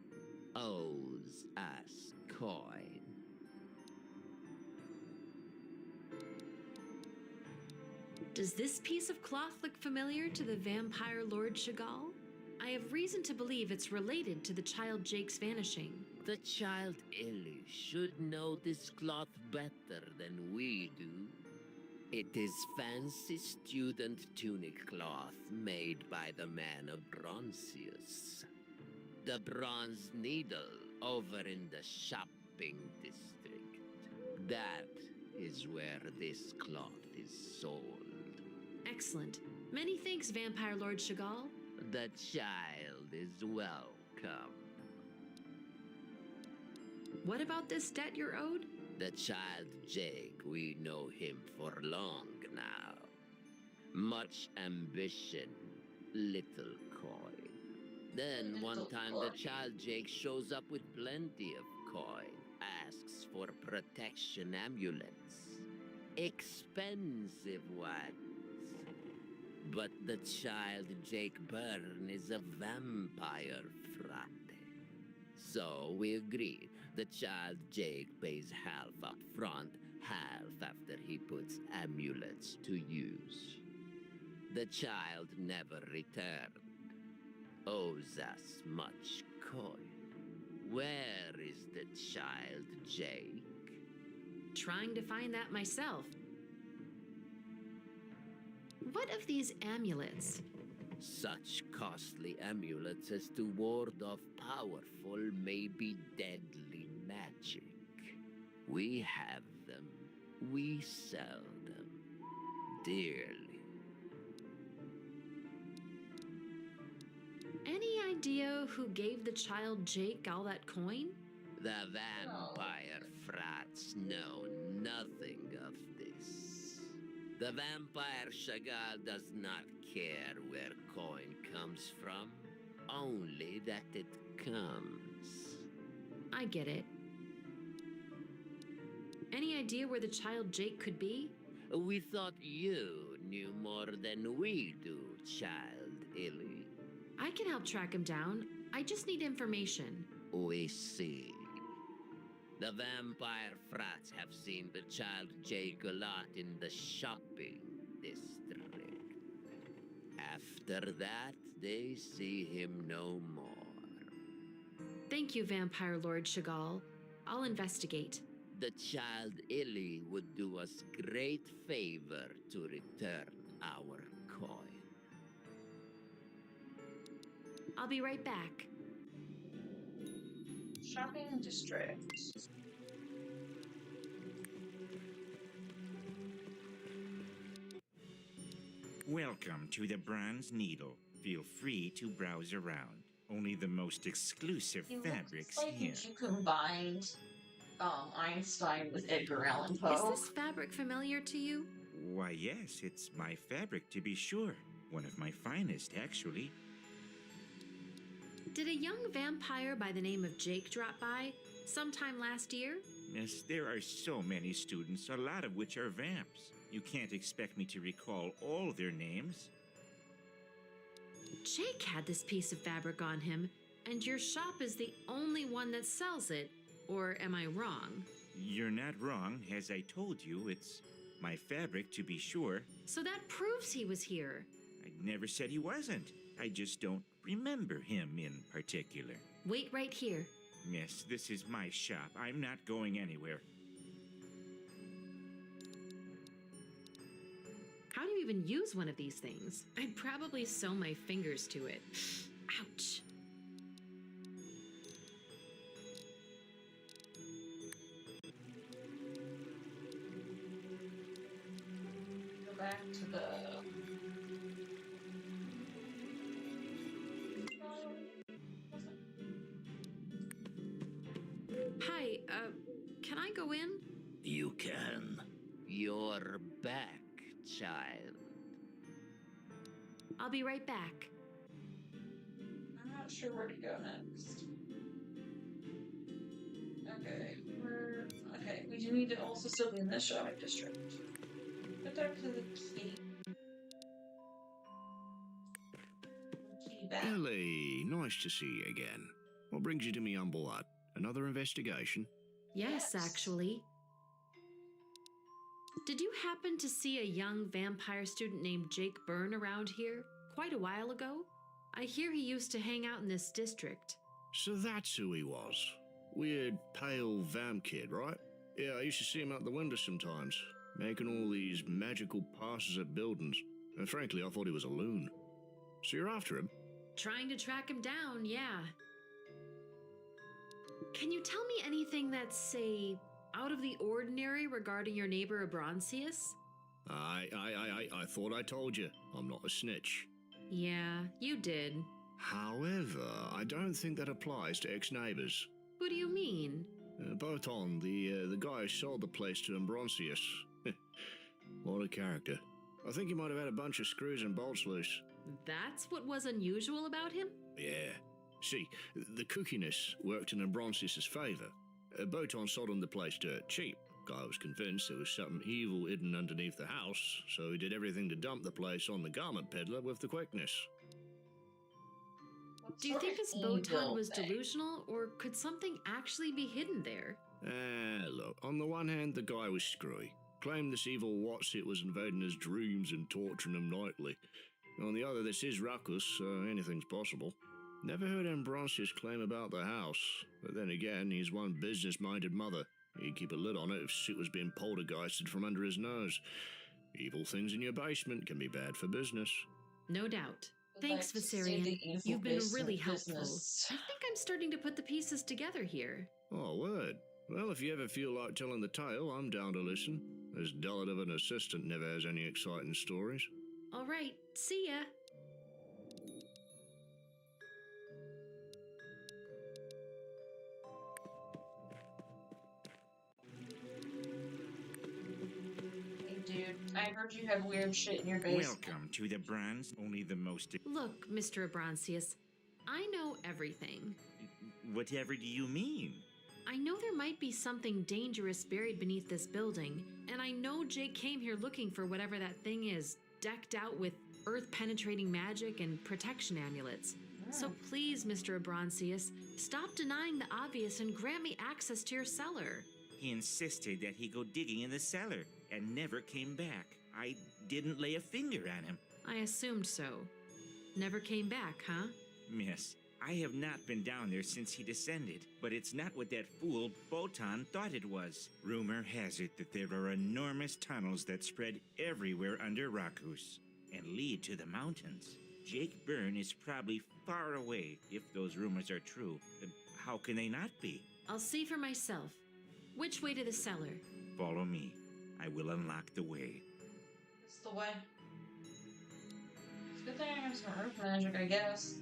Owes us coin. Does this piece of cloth look familiar to the vampire Lord Chagall? I have reason to believe it's related to the child Jake's vanishing. The child Ili should know this cloth better than we do. It is fancy student tunic cloth made by the man of Bronzius. The Bronze Needle over in the shopping district. That is where this cloth is sold. Excellent. Many thanks, Vampire Lord Chagall. The child is welcome. What about this debt you're owed? The child Jake, we know him for long now. Much ambition, little coin. Then one time the child Jake shows up with plenty of coin, asks for protection amulets. Expensive ones. But the child Jake Byrne is a vampire frate. So we agreed. The child Jake pays half up front, half after he puts amulets to use. The child never returned. Owes us much coin. Where is the child Jake? Trying to find that myself. What of these amulets? Such costly amulets as to ward off powerful, maybe deadly magic. We have them. We sell them dearly. Any idea who gave the child Jake all that coin? The vampire frats know nothing of this. The vampire Chagall does not care where coin comes from, only that it comes. I get it. Any idea where the child Jake could be? We thought you knew more than we do, child Illy. I can help track him down. I just need information. We see. The vampire frats have seen the child Jake a lot in the shopping district. After that, they see him no more. Thank you, Vampire Lord Chagall. I'll investigate. The child Illy would do us great favor to return our coin. I'll be right back. Shopping district. Welcome to the Bronze Needle. Feel free to browse around. Only the most exclusive fabrics Like here. you combined Einstein with Edgar Allan Poe. Is this fabric familiar to you? Why, yes, it's my fabric to be sure. One of my finest, actually. Did a young vampire by the name of Jake drop by sometime last year? Yes, there are so many students, a lot of which are vamps. You can't expect me to recall all their names. Jake had this piece of fabric on him, and your shop is the only one that sells it. Or am I wrong? You're not wrong. As I told you, it's my fabric to be sure. So that proves he was here. I never said he wasn't. I just don't remember him in particular. Wait right here. Yes, this is my shop. I'm not going anywhere. How do you even use one of these things? I'd probably sew my fingers to it. Ouch. Go back to the... Hi, can I go in? You can. You're back, child. I'll be right back. I'm not sure where to go next. Okay, we do need to also still be in this shopping district. Go back to the key. Key back. Ellie, nice to see you again. What brings you to me humble hut? Another investigation? Yes, actually. Did you happen to see a young vampire student named Jake Byrne around here quite a while ago? I hear he used to hang out in this district. So that's who he was. Weird, pale vamp kid, right? Yeah, I used to see him out the window sometimes, making all these magical passes at buildings. And frankly, I thought he was a loon. So you're after him? Trying to track him down, yeah. Can you tell me anything that's, say, out of the ordinary regarding your neighbor Abroncius? I thought I told you. I'm not a snitch. Yeah, you did. However, I don't think that applies to ex-neighbors. What do you mean? Boton, the guy who sold the place to Abroncius. What a character. I think he might have had a bunch of screws and bolts loose. That's what was unusual about him? Yeah. See, the cookiness worked in Abroncius's favor. Boton sold him the place dirt cheap. Guy was convinced there was something evil hidden underneath the house, so he did everything to dump the place on the garment peddler with the quickness. Do you think this Botan was delusional, or could something actually be hidden there? Look, on the one hand, the guy was screwy. Claimed this evil what's-it was invading his dreams and torturing him nightly. On the other, this is Ruckus, so anything's possible. Never heard Abroncius claim about the house, but then again, he's one business-minded mother. He'd keep a lid on it if shit was being poltergeisted from under his nose. Evil things in your basement can be bad for business. No doubt. Thanks, Viserion. You've been really helpful. I think I'm starting to put the pieces together here. Oh, word. Well, if you ever feel like telling the tale, I'm down to listen. This dullet of an assistant never has any exciting stories. All right, see ya. Hey, dude, I heard you have weird shit in your base. Welcome to the brands, only the most... Look, Mr. Abronsius, I know everything. Whatever do you mean? I know there might be something dangerous buried beneath this building, and I know Jake came here looking for whatever that thing is, decked out with earth-penetrating magic and protection amulets. So please, Mr. Abronsius, stop denying the obvious and grant me access to your cellar. He insisted that he go digging in the cellar and never came back. I didn't lay a finger on him. I assumed so. Never came back, huh? Miss, I have not been down there since he descended, but it's not what that fool Botan thought it was. Rumor has it that there are enormous tunnels that spread everywhere under Rakus and lead to the mountains. Jake Byrne is probably far away if those rumors are true. How can they not be? I'll see for myself. Which way to the cellar? Follow me. I will unlock the way. It's the way. It's a good thing I have some earth magic, I guess.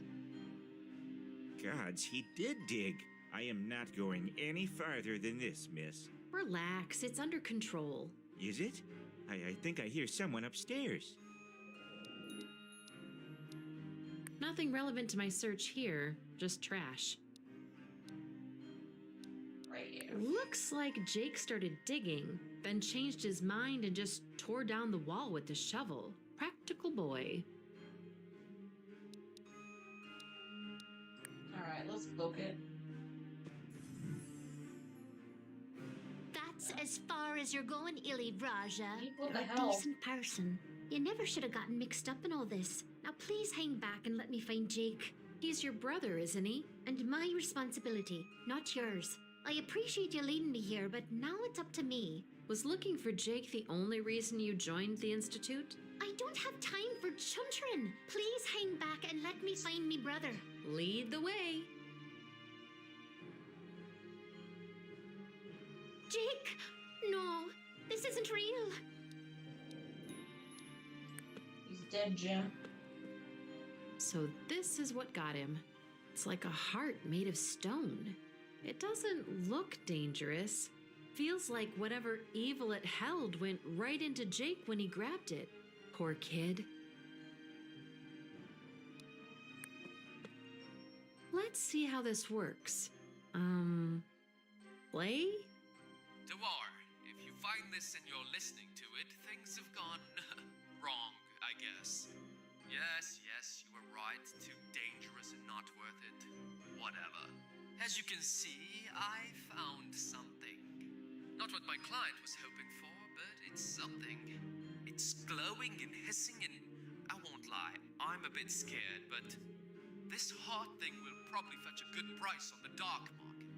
Gods, he did dig. I am not going any farther than this, miss. Relax, it's under control. Is it? I think I hear someone upstairs. Nothing relevant to my search here, just trash. Right. Looks like Jake started digging, then changed his mind and just tore down the wall with the shovel. Practical boy. Alright, let's book it. That's as far as you're going, Illy Vraja. What You're the a hell? decent person. You never should have gotten mixed up in all this. Now please hang back and let me find Jake. He's your brother, isn't he? And my responsibility, not yours. I appreciate you leading me here, but now it's up to me. Was looking for Jake the only reason you joined the Institute? I don't have time for chuntering. Please hang back and let me find me brother. Lead the way. Jake! No, this isn't real. He's dead, Jim. So this is what got him. It's like a heart made of stone. It doesn't look dangerous. Feels like whatever evil it held went right into Jake when he grabbed it. Poor kid. Let's see how this works. Play? Dewar, if you find this and you're listening to it, things have gone wrong, I guess. Yes, you were right. Too dangerous and not worth it. Whatever. As you can see, I found something. Not what my client was hoping for, but it's something. It's glowing and hissing and I won't lie, I'm a bit scared, but this heart thing will probably fetch a good price on the dark market.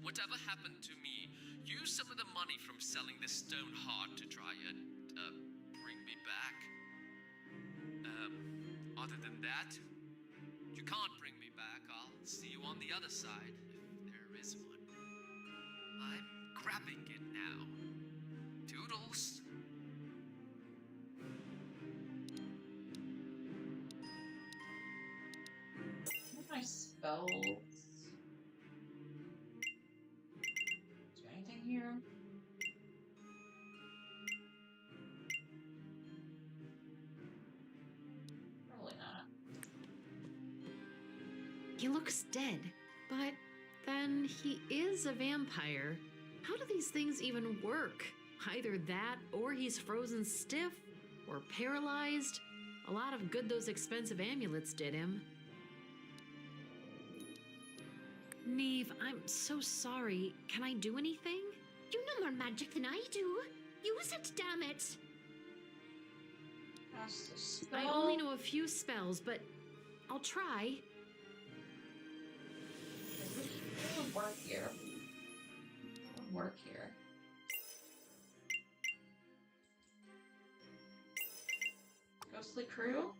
Whatever happened to me, use some of the money from selling this stone heart to try and, bring me back. Other than that, you can't bring me back. I'll see you on the other side, if there is one. I'm grabbing it now. Toodles. What are my spells? Is there anything here? Probably not. He looks dead, but then he is a vampire. How do these things even work? Either that, or he's frozen stiff, or paralyzed. A lot of good those expensive amulets did him. Neve, I'm so sorry. Can I do anything? You know more magic than I do. Use it, damn it. Cast a spell. I only know a few spells, but I'll try. It would work here. It would work here. Ghostly crew?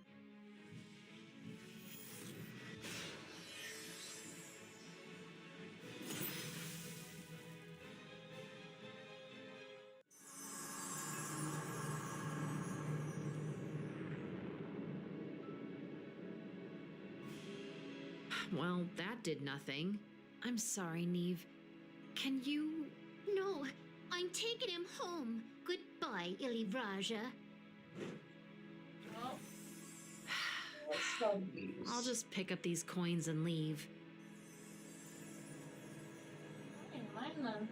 Well, that did nothing. I'm sorry, Neve. Can you... No, I'm taking him home. Goodbye, Illyraja. Well, let's sell these. I'll just pick up these coins and leave. I don't mind them.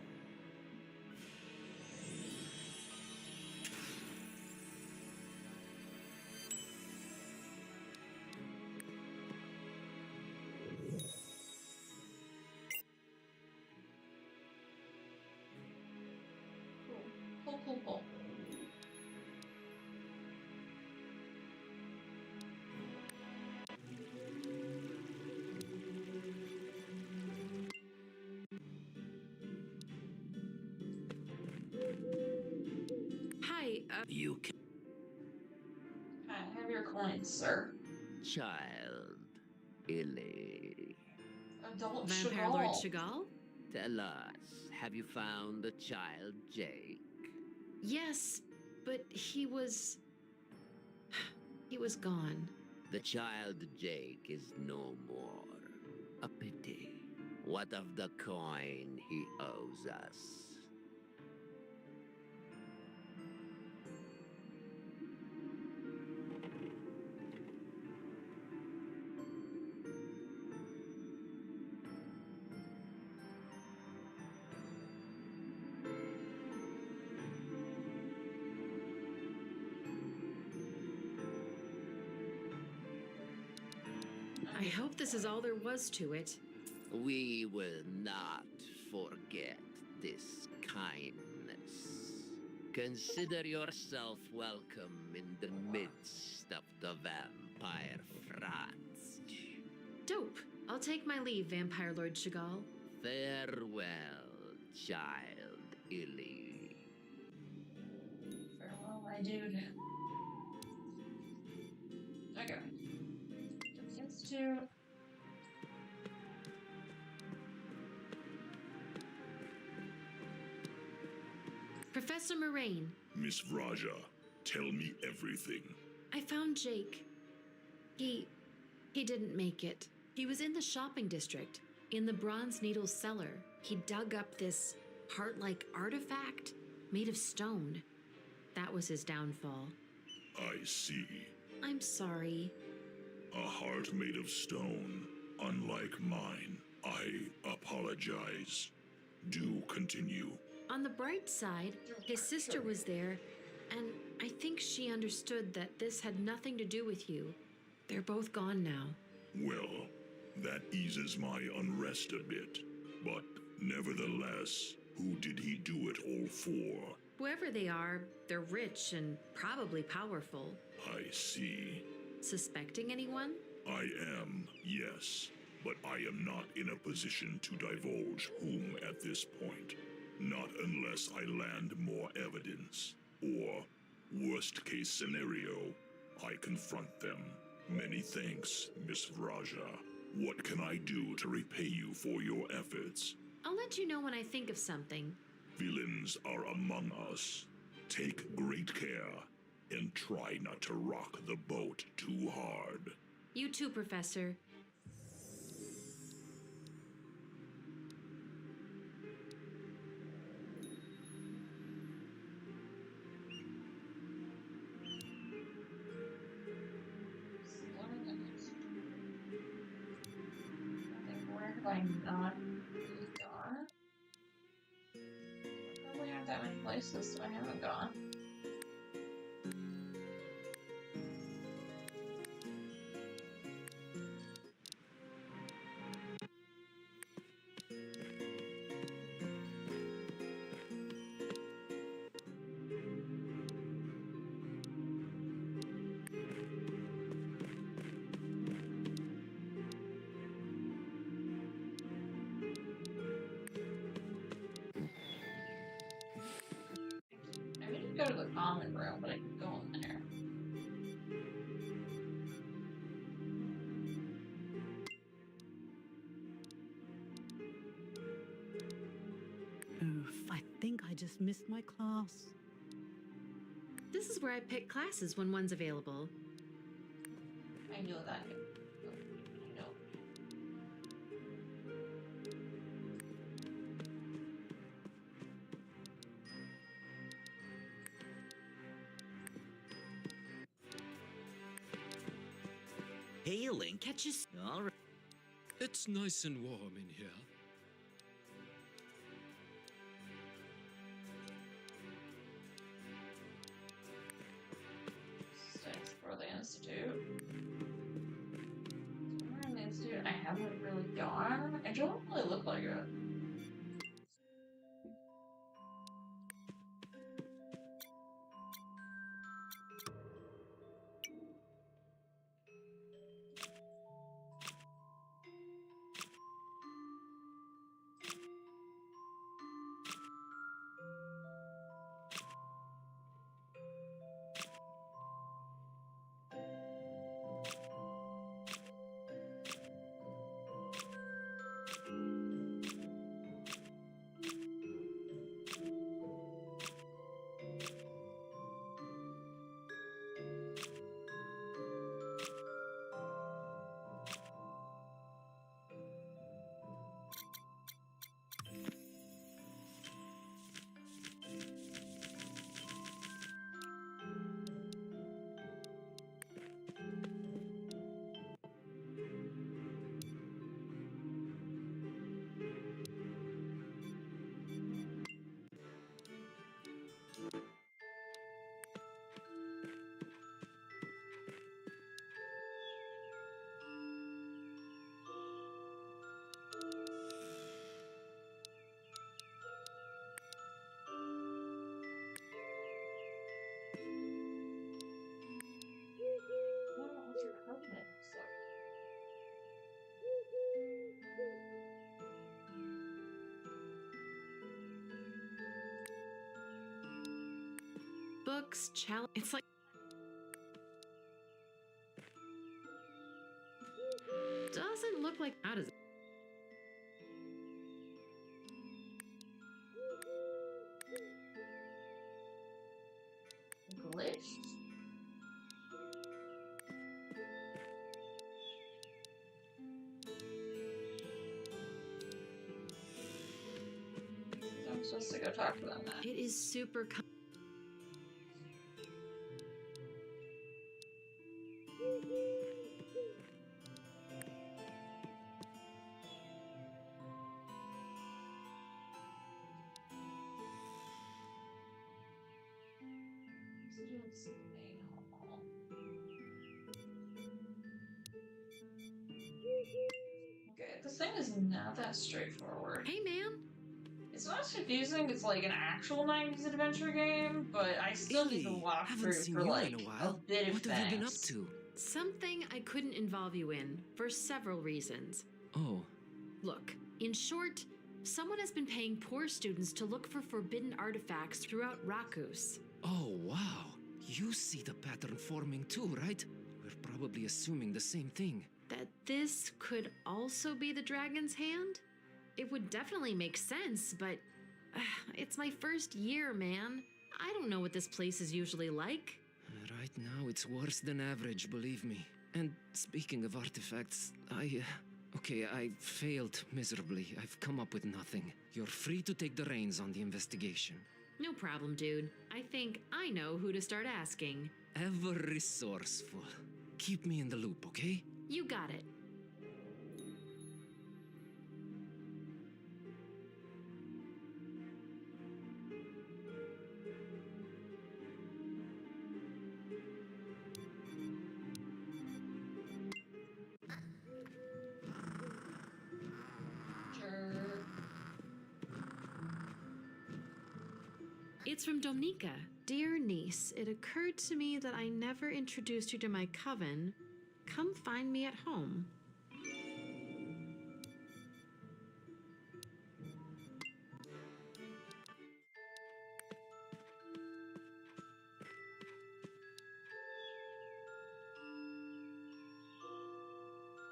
Cool. Hi, You can. I have your coins, sir. Child, Illy. Adult Vampire Chagall. Lord Chagall? Tell us, have you found the child Jake? Yes, but he was gone. The child Jake is no more. A pity. What of the coin he owes us? I hope this is all there was to it. We will not forget this kindness. Consider yourself welcome in the midst of the vampire frats. Dope. I'll take my leave, Vampire Lord Chagall. Farewell, child Illy. Farewell, my dude. Okay. Just to... Professor Moraine, Miss Vraja, tell me everything. I found Jake. He didn't make it. He was in the shopping district, in the Bronze Needle's cellar. He dug up this heart-like artifact made of stone. That was his downfall. I see. I'm sorry. A heart made of stone, unlike mine. I apologize. Do continue. On the bright side, his sister was there, and I think she understood that this had nothing to do with you. They're both gone now. Well, that eases my unrest a bit. But nevertheless, who did he do it all for? Whoever they are, they're rich and probably powerful. I see. Suspecting anyone? I am, yes. But I am not in a position to divulge whom at this point. Not unless I land more evidence. Or, worst case scenario, I confront them. Many thanks, Miss Vraja. What can I do to repay you for your efforts? I'll let you know when I think of something. Villains are among us. Take great care, and try not to rock the boat too hard. You too, Professor. I'm not really gone. I probably have that many places I haven't gone. Go to the common room, but I can go in there. Oof, I think I just missed my class. This is where I pick classes when one's available. I knew that. Hailing? Catches. All right. It's nice and warm in here. Thanks for the Institute. Somewhere in the Institute I haven't really gone. I don't really look like it. Books, challenge. It's like. Doesn't look like. How does it? Glitch? I'm supposed to go talk to them then. It is super. Okay, this thing is not that straightforward. Hey, man. It's not as confusing as like an actual 90s adventure game, but I still need to walk through for like a bit of What have you been up things. to? Something I couldn't involve you in for several reasons. Oh, Look, in short, someone has been paying poor students to look for forbidden artifacts throughout Rakus. oh wow. You see the pattern forming too, right? We're probably assuming the same thing. That this could also be the dragon's hand? It would definitely make sense, but it's my first year, man. I don't know what this place is usually like. Right now, it's worse than average, believe me. And speaking of artifacts, I failed miserably. I've come up with nothing. You're free to take the reins on the investigation. No problem, dude. I think I know who to start asking. Ever resourceful. Keep me in the loop, okay? You got it. It's from Dominika. Dear niece, it occurred to me that I never introduced you to my coven. Come find me at home.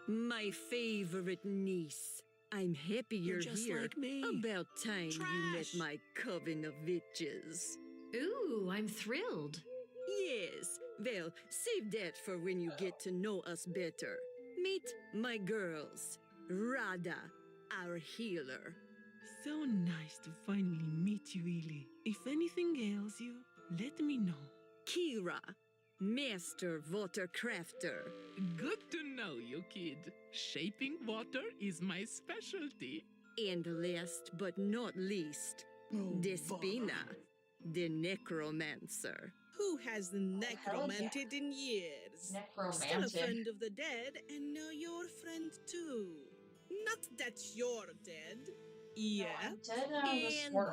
My favorite niece. I'm happy you're just here. like me. About time you met Trash. my coven of witches. Ooh, I'm thrilled. Yes, well, save that for when you get to know us better. Meet my girls. Rada, our healer. So nice to finally meet you, Ely. If anything ails you, let me know. Kira, Master Watercrafter. Good to know you, kid. Shaping water is my specialty. And last but not least, Despina, the Necromancer. Who has necromanted in years? Still a friend of the dead, and now your friend too. Not that you're dead. Yeah. And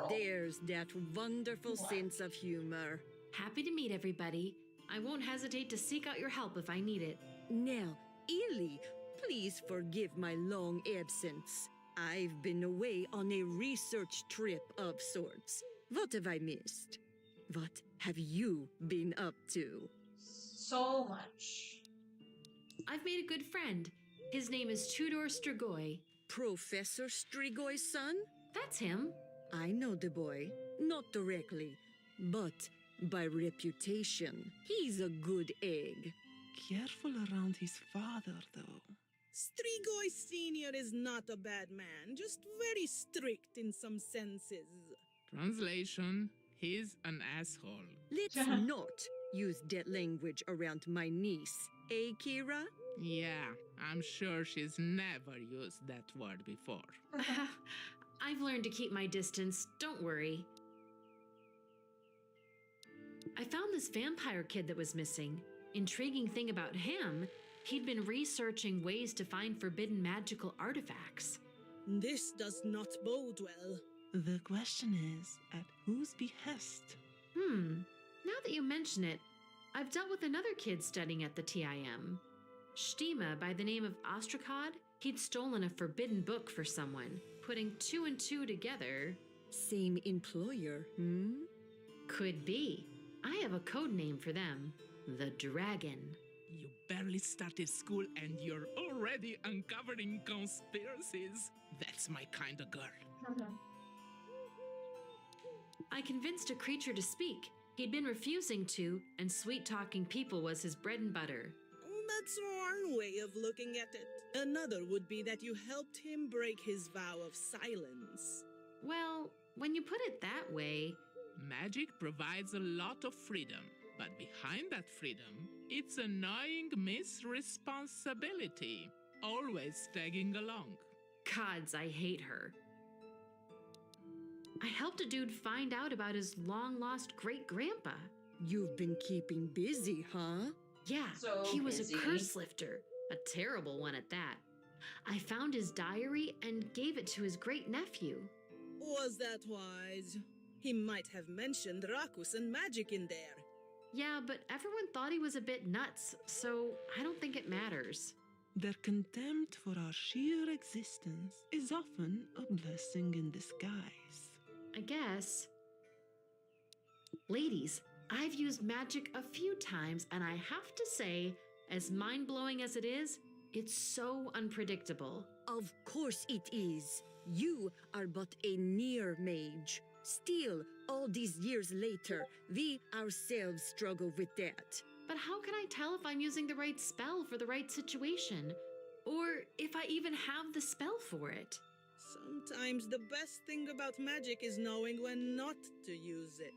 there's that wonderful sense of humor. Happy to meet everybody. I won't hesitate to seek out your help if I need it. Now, Illy, please forgive my long absence. I've been away on a research trip of sorts. What have I missed? What have you been up to? So much. I've made a good friend. His name is Tudor Strigoi. Professor Strigoy's son? That's him. I know the boy. Not directly, but by reputation. He's a good egg. Careful around his father, though. Strigoi Sr. is not a bad man, just very strict in some senses. Translation: he's an asshole. Let's not use that language around my niece, eh, Kira? Yeah, I'm sure she's never used that word before. I've learned to keep my distance, don't worry. I found this vampire kid that was missing. Intriguing thing about him, he'd been researching ways to find forbidden magical artifacts. This does not bode well. The question is, at whose behest? Now that you mention it, I've dealt with another kid studying at the TIM. Stima, by the name of Ostrakad, he'd stolen a forbidden book for someone. Putting 2 and 2 together... Same employer, Could be. I have a code name for them. The Dragon. You barely started school and you're already uncovering conspiracies. That's my kind of girl. I convinced a creature to speak. He'd been refusing to, and sweet-talking people was his bread and butter. That's one way of looking at it. Another would be that you helped him break his vow of silence. Well, when you put it that way... Magic provides a lot of freedom, but behind that freedom, it's a gnawing misresponsibility, always tagging along. Gods, I hate her. I helped a dude find out about his long-lost great-grandpa. You've been keeping busy, huh? Yeah, So he was busy. a curse lifter, a terrible one at that. I found his diary and gave it to his great-nephew. Was that wise? He might have mentioned Rakus and magic in there. Yeah, but everyone thought he was a bit nuts, so I don't think it matters. Their contempt for our sheer existence is often a blessing in disguise. I guess. Ladies, I've used magic a few times, and I have to say, as mind-blowing as it is, it's so unpredictable. Of course it is. You are but a Near-Mage. Still, all these years later, we ourselves struggle with that. But how can I tell if I'm using the right spell for the right situation? Or if I even have the spell for it? Sometimes the best thing about magic is knowing when not to use it.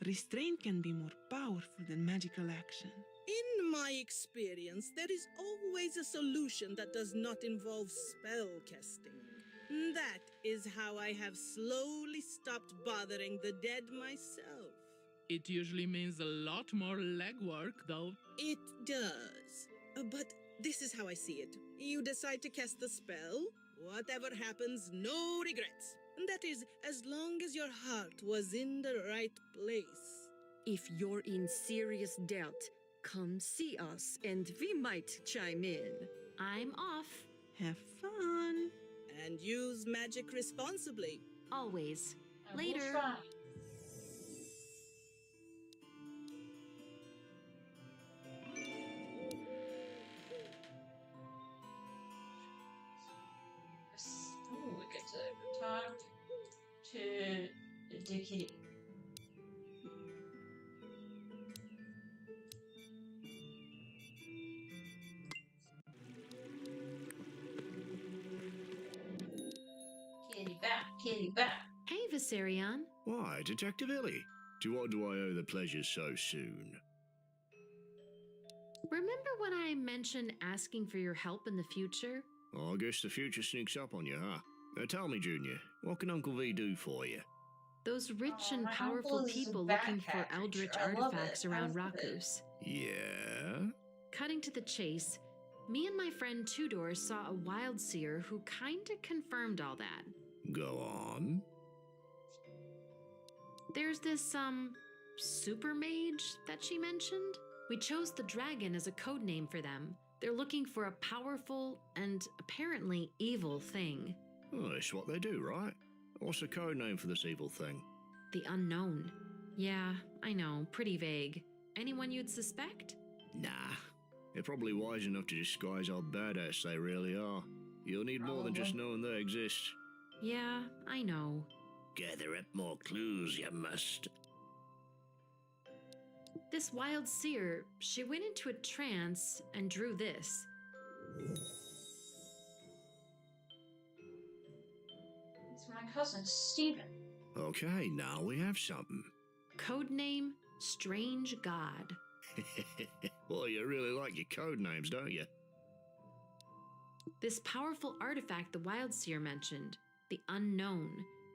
Restraint can be more powerful than magical action. In my experience, there is always a solution that does not involve spell casting. That is how I have slowly stopped bothering the dead myself. It usually means a lot more legwork, though. It does. But this is how I see it. You decide to cast the spell. Whatever happens, no regrets. That is, as long as your heart was in the right place. If you're in serious doubt, come see us and we might chime in. I'm off. Have fun. And use magic responsibly. Always. I will Later. try. Ooh, we get to talk to the kitty. Kitty back, kitty back. Hey, Viserion. Why, Detective Illy? To what do I owe the pleasure so soon? Remember when I mentioned asking for your help in the future? Oh, I guess the future sneaks up on you, huh? Now tell me, Junior, what can Uncle V do for you? Those rich and my powerful uncle is a people bat looking for cat eldritch creature. I love artifacts it. I around love it. Rakus. Yeah? Cutting to the chase, me and my friend Tudor saw a wild seer who kinda confirmed all that. Go on. There's this, super mage that she mentioned. We chose the dragon as a code name for them. They're looking for a powerful and apparently evil thing. Oh, it's what they do, right? What's the code name for this evil thing? The unknown. Yeah, I know, pretty vague. Anyone you'd suspect? Nah. They're probably wise enough to disguise how badass they really are. You'll need more than just knowing they exist. Yeah, I know. Gather up more clues, you must. This wild seer, she went into a trance and drew this. It's my cousin, Steven. Okay, now we have something. Codename, Strange God. Well, you really like your code names, don't you? This powerful artifact the wild seer mentioned, the unknown.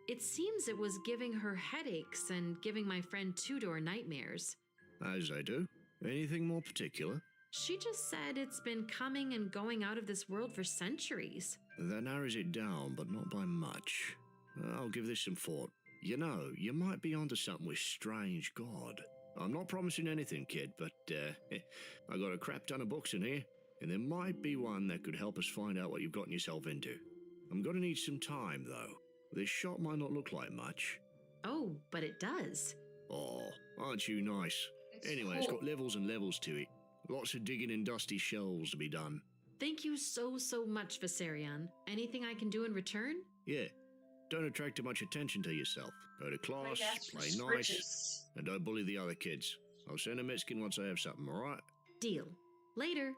It seems it was giving her headaches and giving my friend Tudor nightmares. As they do. Anything more particular? She just said it's been coming and going out of this world for centuries. That narrows it down, but not by much. I'll give this some thought. You know, you might be onto something with Strange God. I'm not promising anything, kid, but I got a crap ton of books in here, and there might be one that could help us find out what you've gotten yourself into. I'm gonna need some time, though. This shop might not look like much. Oh, but it does. Oh, aren't you nice? Anyway, it's got levels and levels to it. Lots of digging in dusty shelves to be done. Thank you so much, Viserion. Anything I can do in return? Yeah. Don't attract too much attention to yourself. Go to class, play nice, and don't bully the other kids. I'll send a Mexican once I have something, alright? Deal. Later.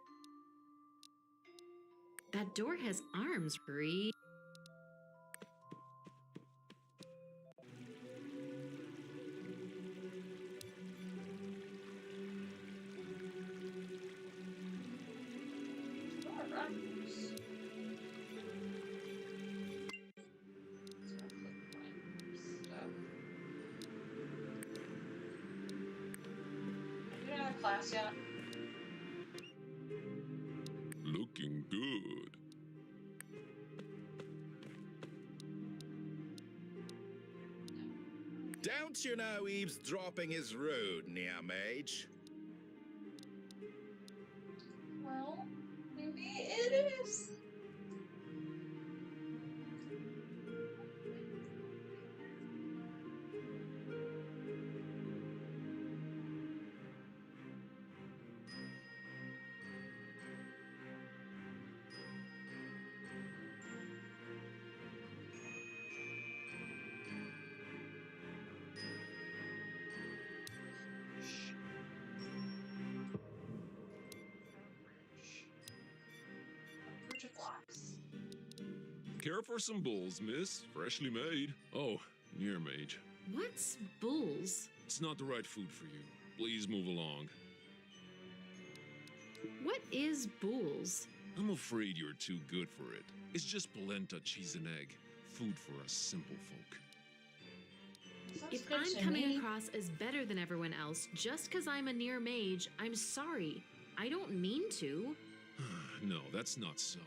That door has arms, Bree. Class yet? Looking good. Don't you know eavesdropping is rude, Near-Mage? Well, maybe it is. Care for some bulls, miss? Freshly made. Oh, Near-Mage. What's bulls? It's not the right food for you. Please move along. What is bulls? I'm afraid you're too good for it. It's just polenta, cheese, and egg. Food for us simple folk. If I'm coming across as better than everyone else just because I'm a Near-Mage, I'm sorry. I don't mean to. No, that's not so.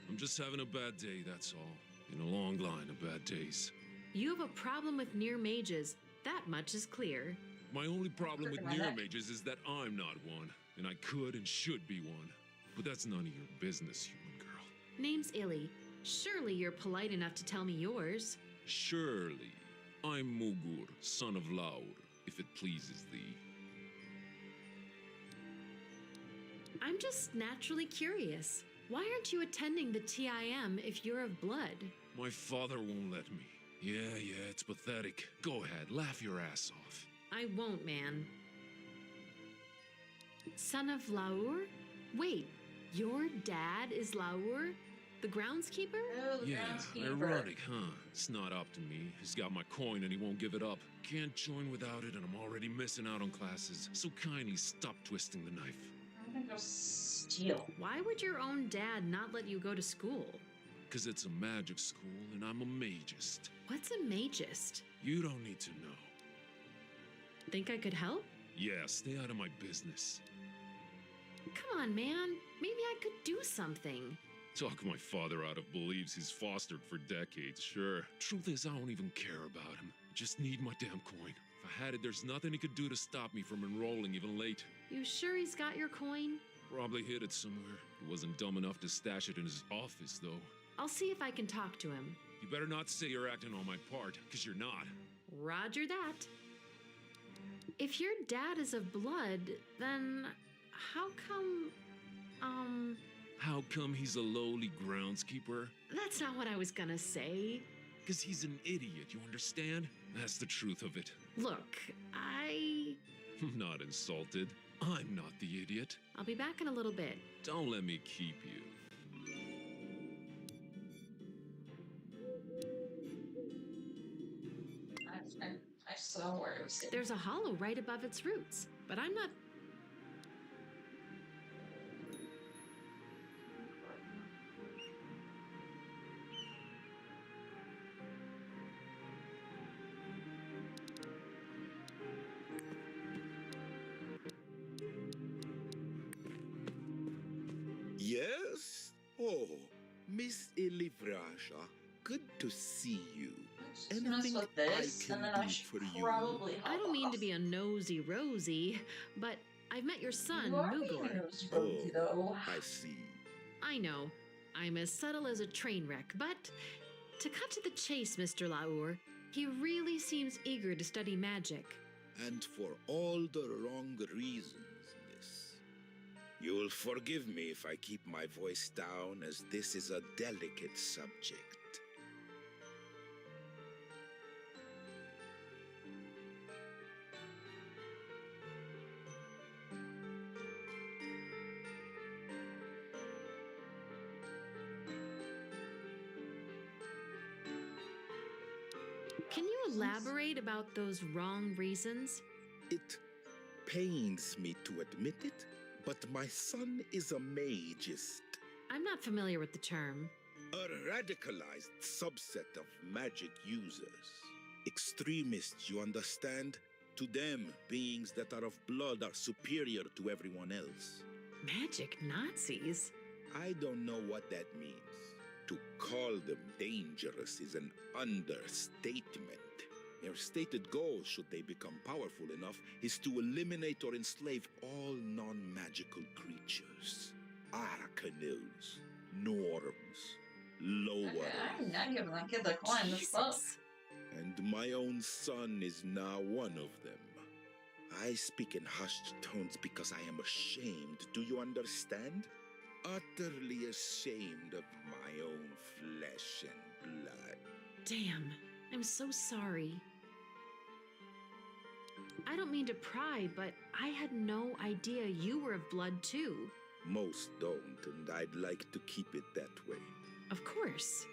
I'm just having a bad day, that's all. In a long line of bad days. You have a problem with Near-Mages. That much is clear. My only problem with Near-Mages is that I'm not one, and I could and should be one. But that's none of your business, human girl. Name's Illy. Surely you're polite enough to tell me yours. Surely. I'm Mugur, son of Laur, if it pleases thee. I'm just naturally curious. Why aren't you attending the TIM if you're of blood? My father won't let me. Yeah, it's pathetic. Go ahead, laugh your ass off. I won't, man. Son of Laur? Wait, your dad is Laur? The groundskeeper? Oh, the Yeah, groundskeeper. ironic, huh? It's not up to me. He's got my coin and he won't give it up. Can't join without it and I'm already missing out on classes. So kindly stop twisting the knife. I'm gonna go steal. Why would your own dad not let you go to school? Because it's a magic school and I'm a magist. What's a magist? You don't need to know. Think I could help? Yeah, stay out of my business. Come on, man. Maybe I could do something. Talk my father out of beliefs he's fostered for decades, sure. Truth is, I don't even care about him. I just need my damn coin. If I had it, there's nothing he could do to stop me from enrolling even late. You sure he's got your coin? Probably hid it somewhere. He wasn't dumb enough to stash it in his office, though. I'll see if I can talk to him. You better not say you're acting on my part, because you're not. Roger that. If your dad is of blood, then how come, How come he's a lowly groundskeeper? That's not what I was gonna say. Because he's an idiot, you understand? That's the truth of it. Look, I'm not insulted. I'm not the idiot. I'll be back in a little bit. Don't let me keep you. I saw where it was hidden. There's a hollow right above its roots, but I'm not... Yes? Oh, Miss Elivrasha, good to see you. Anything with this, I and then can I do should for you? probably I don't mean to be a nosy Rosie, but I've met your son, You are being Mugor. nosy, Rosie, though. I see. I know. I'm as subtle as a train wreck, but to cut to the chase, Mr. Laour, he really seems eager to study magic. And for all the wrong reasons, Miss. You'll forgive me if I keep my voice down, as this is a delicate subject. Can you elaborate about those wrong reasons? It pains me to admit it, but my son is a magist. I'm not familiar with the term. A radicalized subset of magic users. Extremists, you understand? To them, beings that are of blood are superior to everyone else. Magic Nazis? I don't know what that means. To call them dangerous is an understatement. Their stated goal, should they become powerful enough, is to eliminate or enslave all non-magical creatures. Arcanos, Norms, Lowers. I'm not giving that kid the coin. This book. And my own son is now one of them. I speak in hushed tones because I am ashamed. Do you understand? Utterly ashamed of my own flesh and blood. Damn, I'm so sorry. I don't mean to pry, but I had no idea you were of blood too. Most don't, and I'd like to keep it that way. Of course.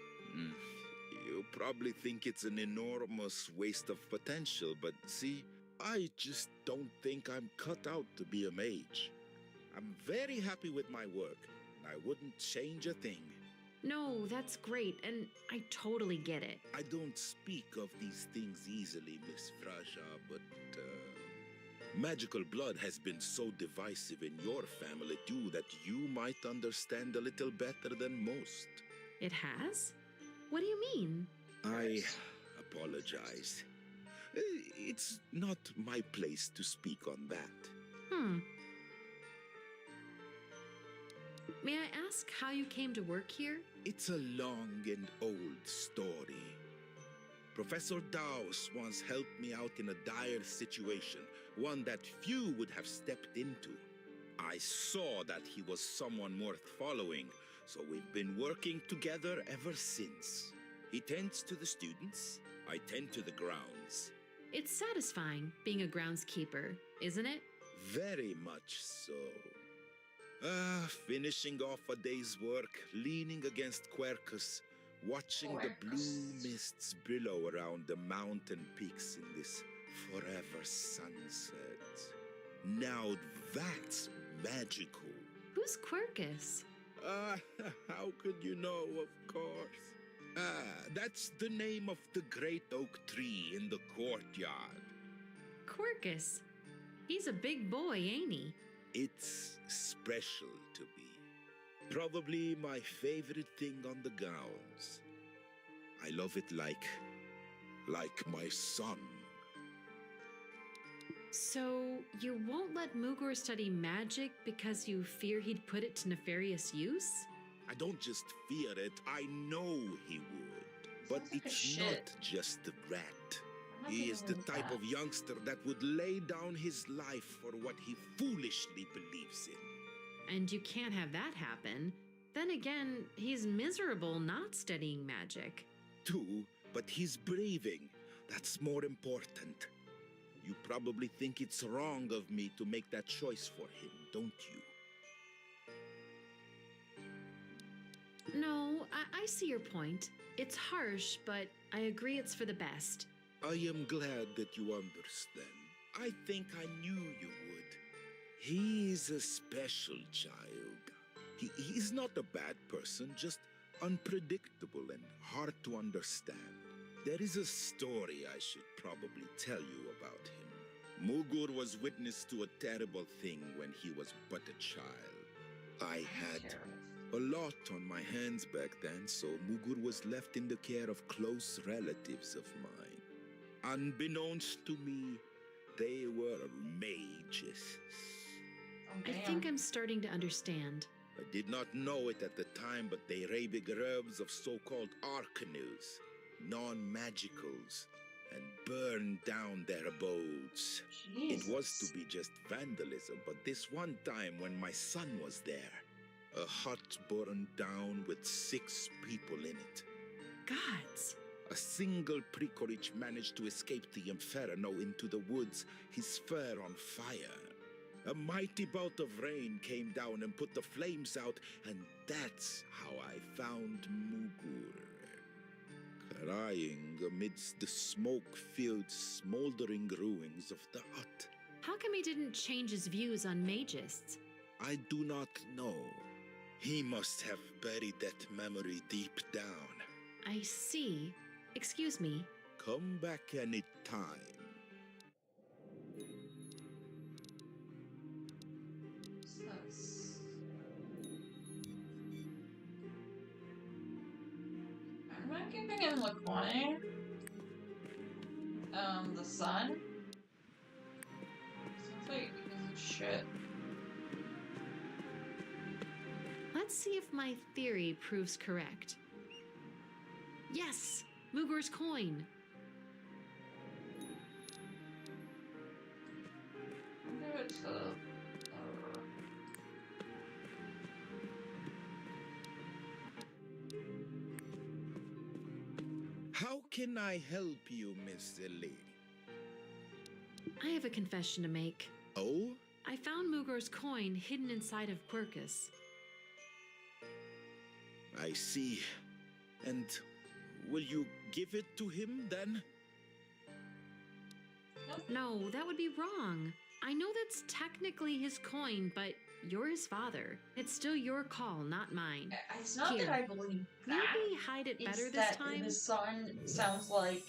You probably think it's an enormous waste of potential, but see, I just don't think I'm cut out to be a mage. I'm very happy with my work. I wouldn't change a thing. No, that's great, and I totally get it. I don't speak of these things easily, Miss Frasha, but magical blood has been so divisive in your family too that you might understand a little better than most. It has? What do you mean? I apologize. It's not my place to speak on that. May I ask how you came to work here? It's a long and old story. Professor Dawes once helped me out in a dire situation, one that few would have stepped into. I saw that he was someone worth following, so we've been working together ever since. He tends to the students, I tend to the grounds. It's satisfying being a groundskeeper, isn't it? Very much so. Finishing off a day's work, leaning against Quercus, watching the blue mists billow around the mountain peaks in this forever sunset. Now that's magical. Who's Quercus? How could you know, of course? That's the name of the great oak tree in the courtyard. Quercus? He's a big boy, ain't he? It's special to me. Probably my favorite thing on the grounds. I love it like my son. So, you won't let Mugor study magic because you fear he'd put it to nefarious use? I don't just fear it, I know he would. But it's not just the rat. He is the type of youngster that would lay down his life for what he foolishly believes in. And you can't have that happen. Then again, he's miserable not studying magic. Too, but he's braving. That's more important. You probably think it's wrong of me to make that choice for him, don't you? No, I see your point. It's harsh, but I agree it's for the best. I am glad that you understand. I think I knew you would. He's a special child. He's not a bad person, just unpredictable and hard to understand. There is a story I should probably tell you about him. Mugur was witness to a terrible thing when he was but a child. I had a lot on my hands back then, so Mugur was left in the care of close relatives of mine. Unbeknownst to me, they were mages. I think I'm starting to understand. I did not know it at the time, but they rabid herbs of so-called arcanes, non-magicals, and burned down their abodes. Jesus. It was to be just vandalism, but this one time when my son was there, a hut burned down with 6 people in it. Gods! A single Prikorich managed to escape the Inferno into the woods, his fur on fire. A mighty bout of rain came down and put the flames out, and that's how I found Mugur. Crying amidst the smoke-filled, smoldering ruins of the hut. How come he didn't change his views on magists? I do not know. He must have buried that memory deep down. I see. Excuse me. Come back any time. Am I keeping him Laquani? The sun? Sounds like he's shit. Let's see if my theory proves correct. Yes! Mugor's coin! Give it to... How can I help you, Miss Lady? I have a confession to make. Oh? I found Mugor's coin hidden inside of Quercus. I see. And will you give it to him then? No, that would be wrong. I know that's technically his coin, but you're his father. It's still your call, not mine. It's not Here. that I believe that. Maybe hide it better It's this that time? the sun sounds like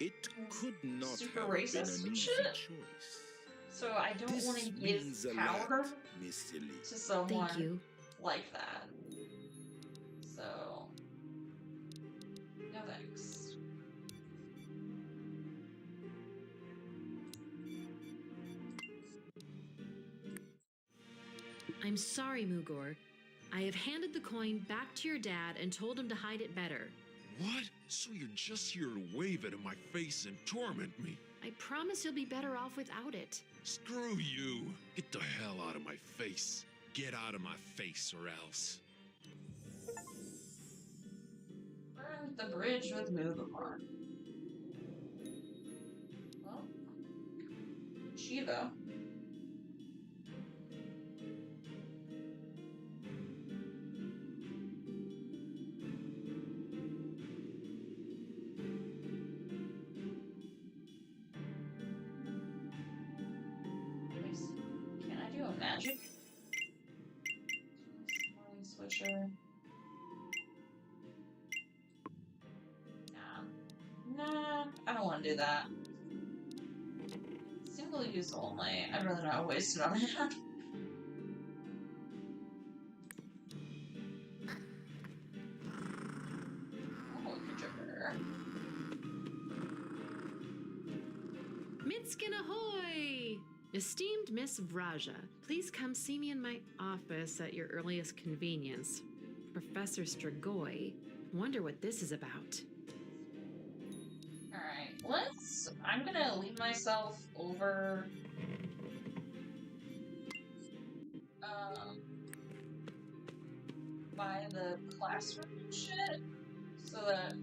It could not super have been racist an and easy shit. choice. So I don't This want to give means a power lot, Miss Lee. to someone Thank you. like that. So no thanks. I'm sorry, Mugor. I have handed the coin back to your dad and told him to hide it better. What? So you're just here to wave it in my face and torment me? I promise you'll be better off without it. Screw you! Get the hell out of my face. Get out of my face or else. Burn the bridge with Mugor. Well, Shiva. magic. Mind switcher. Nah, I don't want to do that. Single use only. I'd rather not waste it on that. Oh, Jupiter. Mitskin ahoy! Esteemed Miss Vraja, please come see me in my office at your earliest convenience. Professor Strigoi. Wonder what this is about. Alright, I'm gonna leave myself over. By the classroom and shit, so that.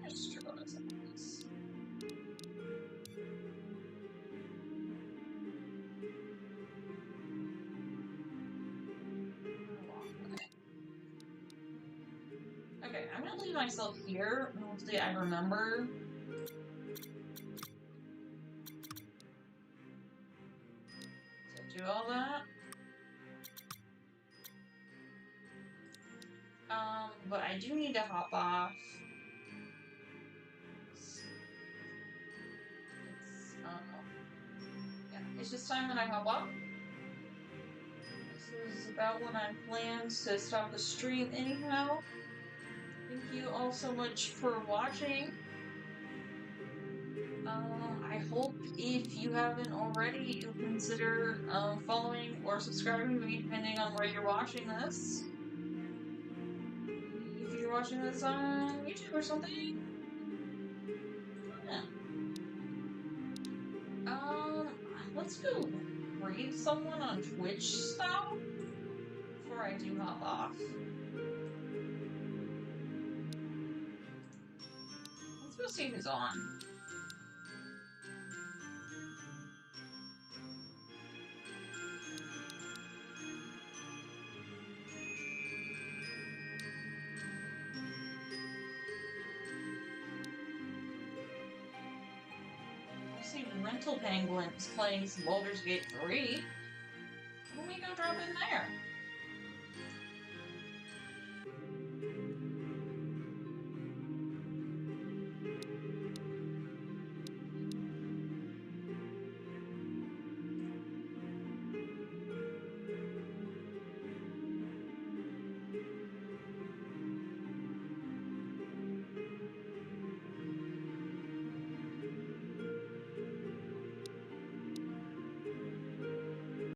I'm just struggle to say this. Okay, I'm gonna leave myself here. Hopefully, I remember. To do all that. But I do need to hop off. Yeah, it's just time when I hop off. This is about when I planned to stop the stream anyhow. Thank you all so much for watching. I hope if you haven't already, you'll consider following or subscribing to me depending on where you're watching this. If you're watching this on YouTube or something. Yeah. Let's go raid someone on Twitch style before I do hop off. Let's go see who's on. See Rental Penguins playing some Baldur's Gate 3. Let me go drop in there.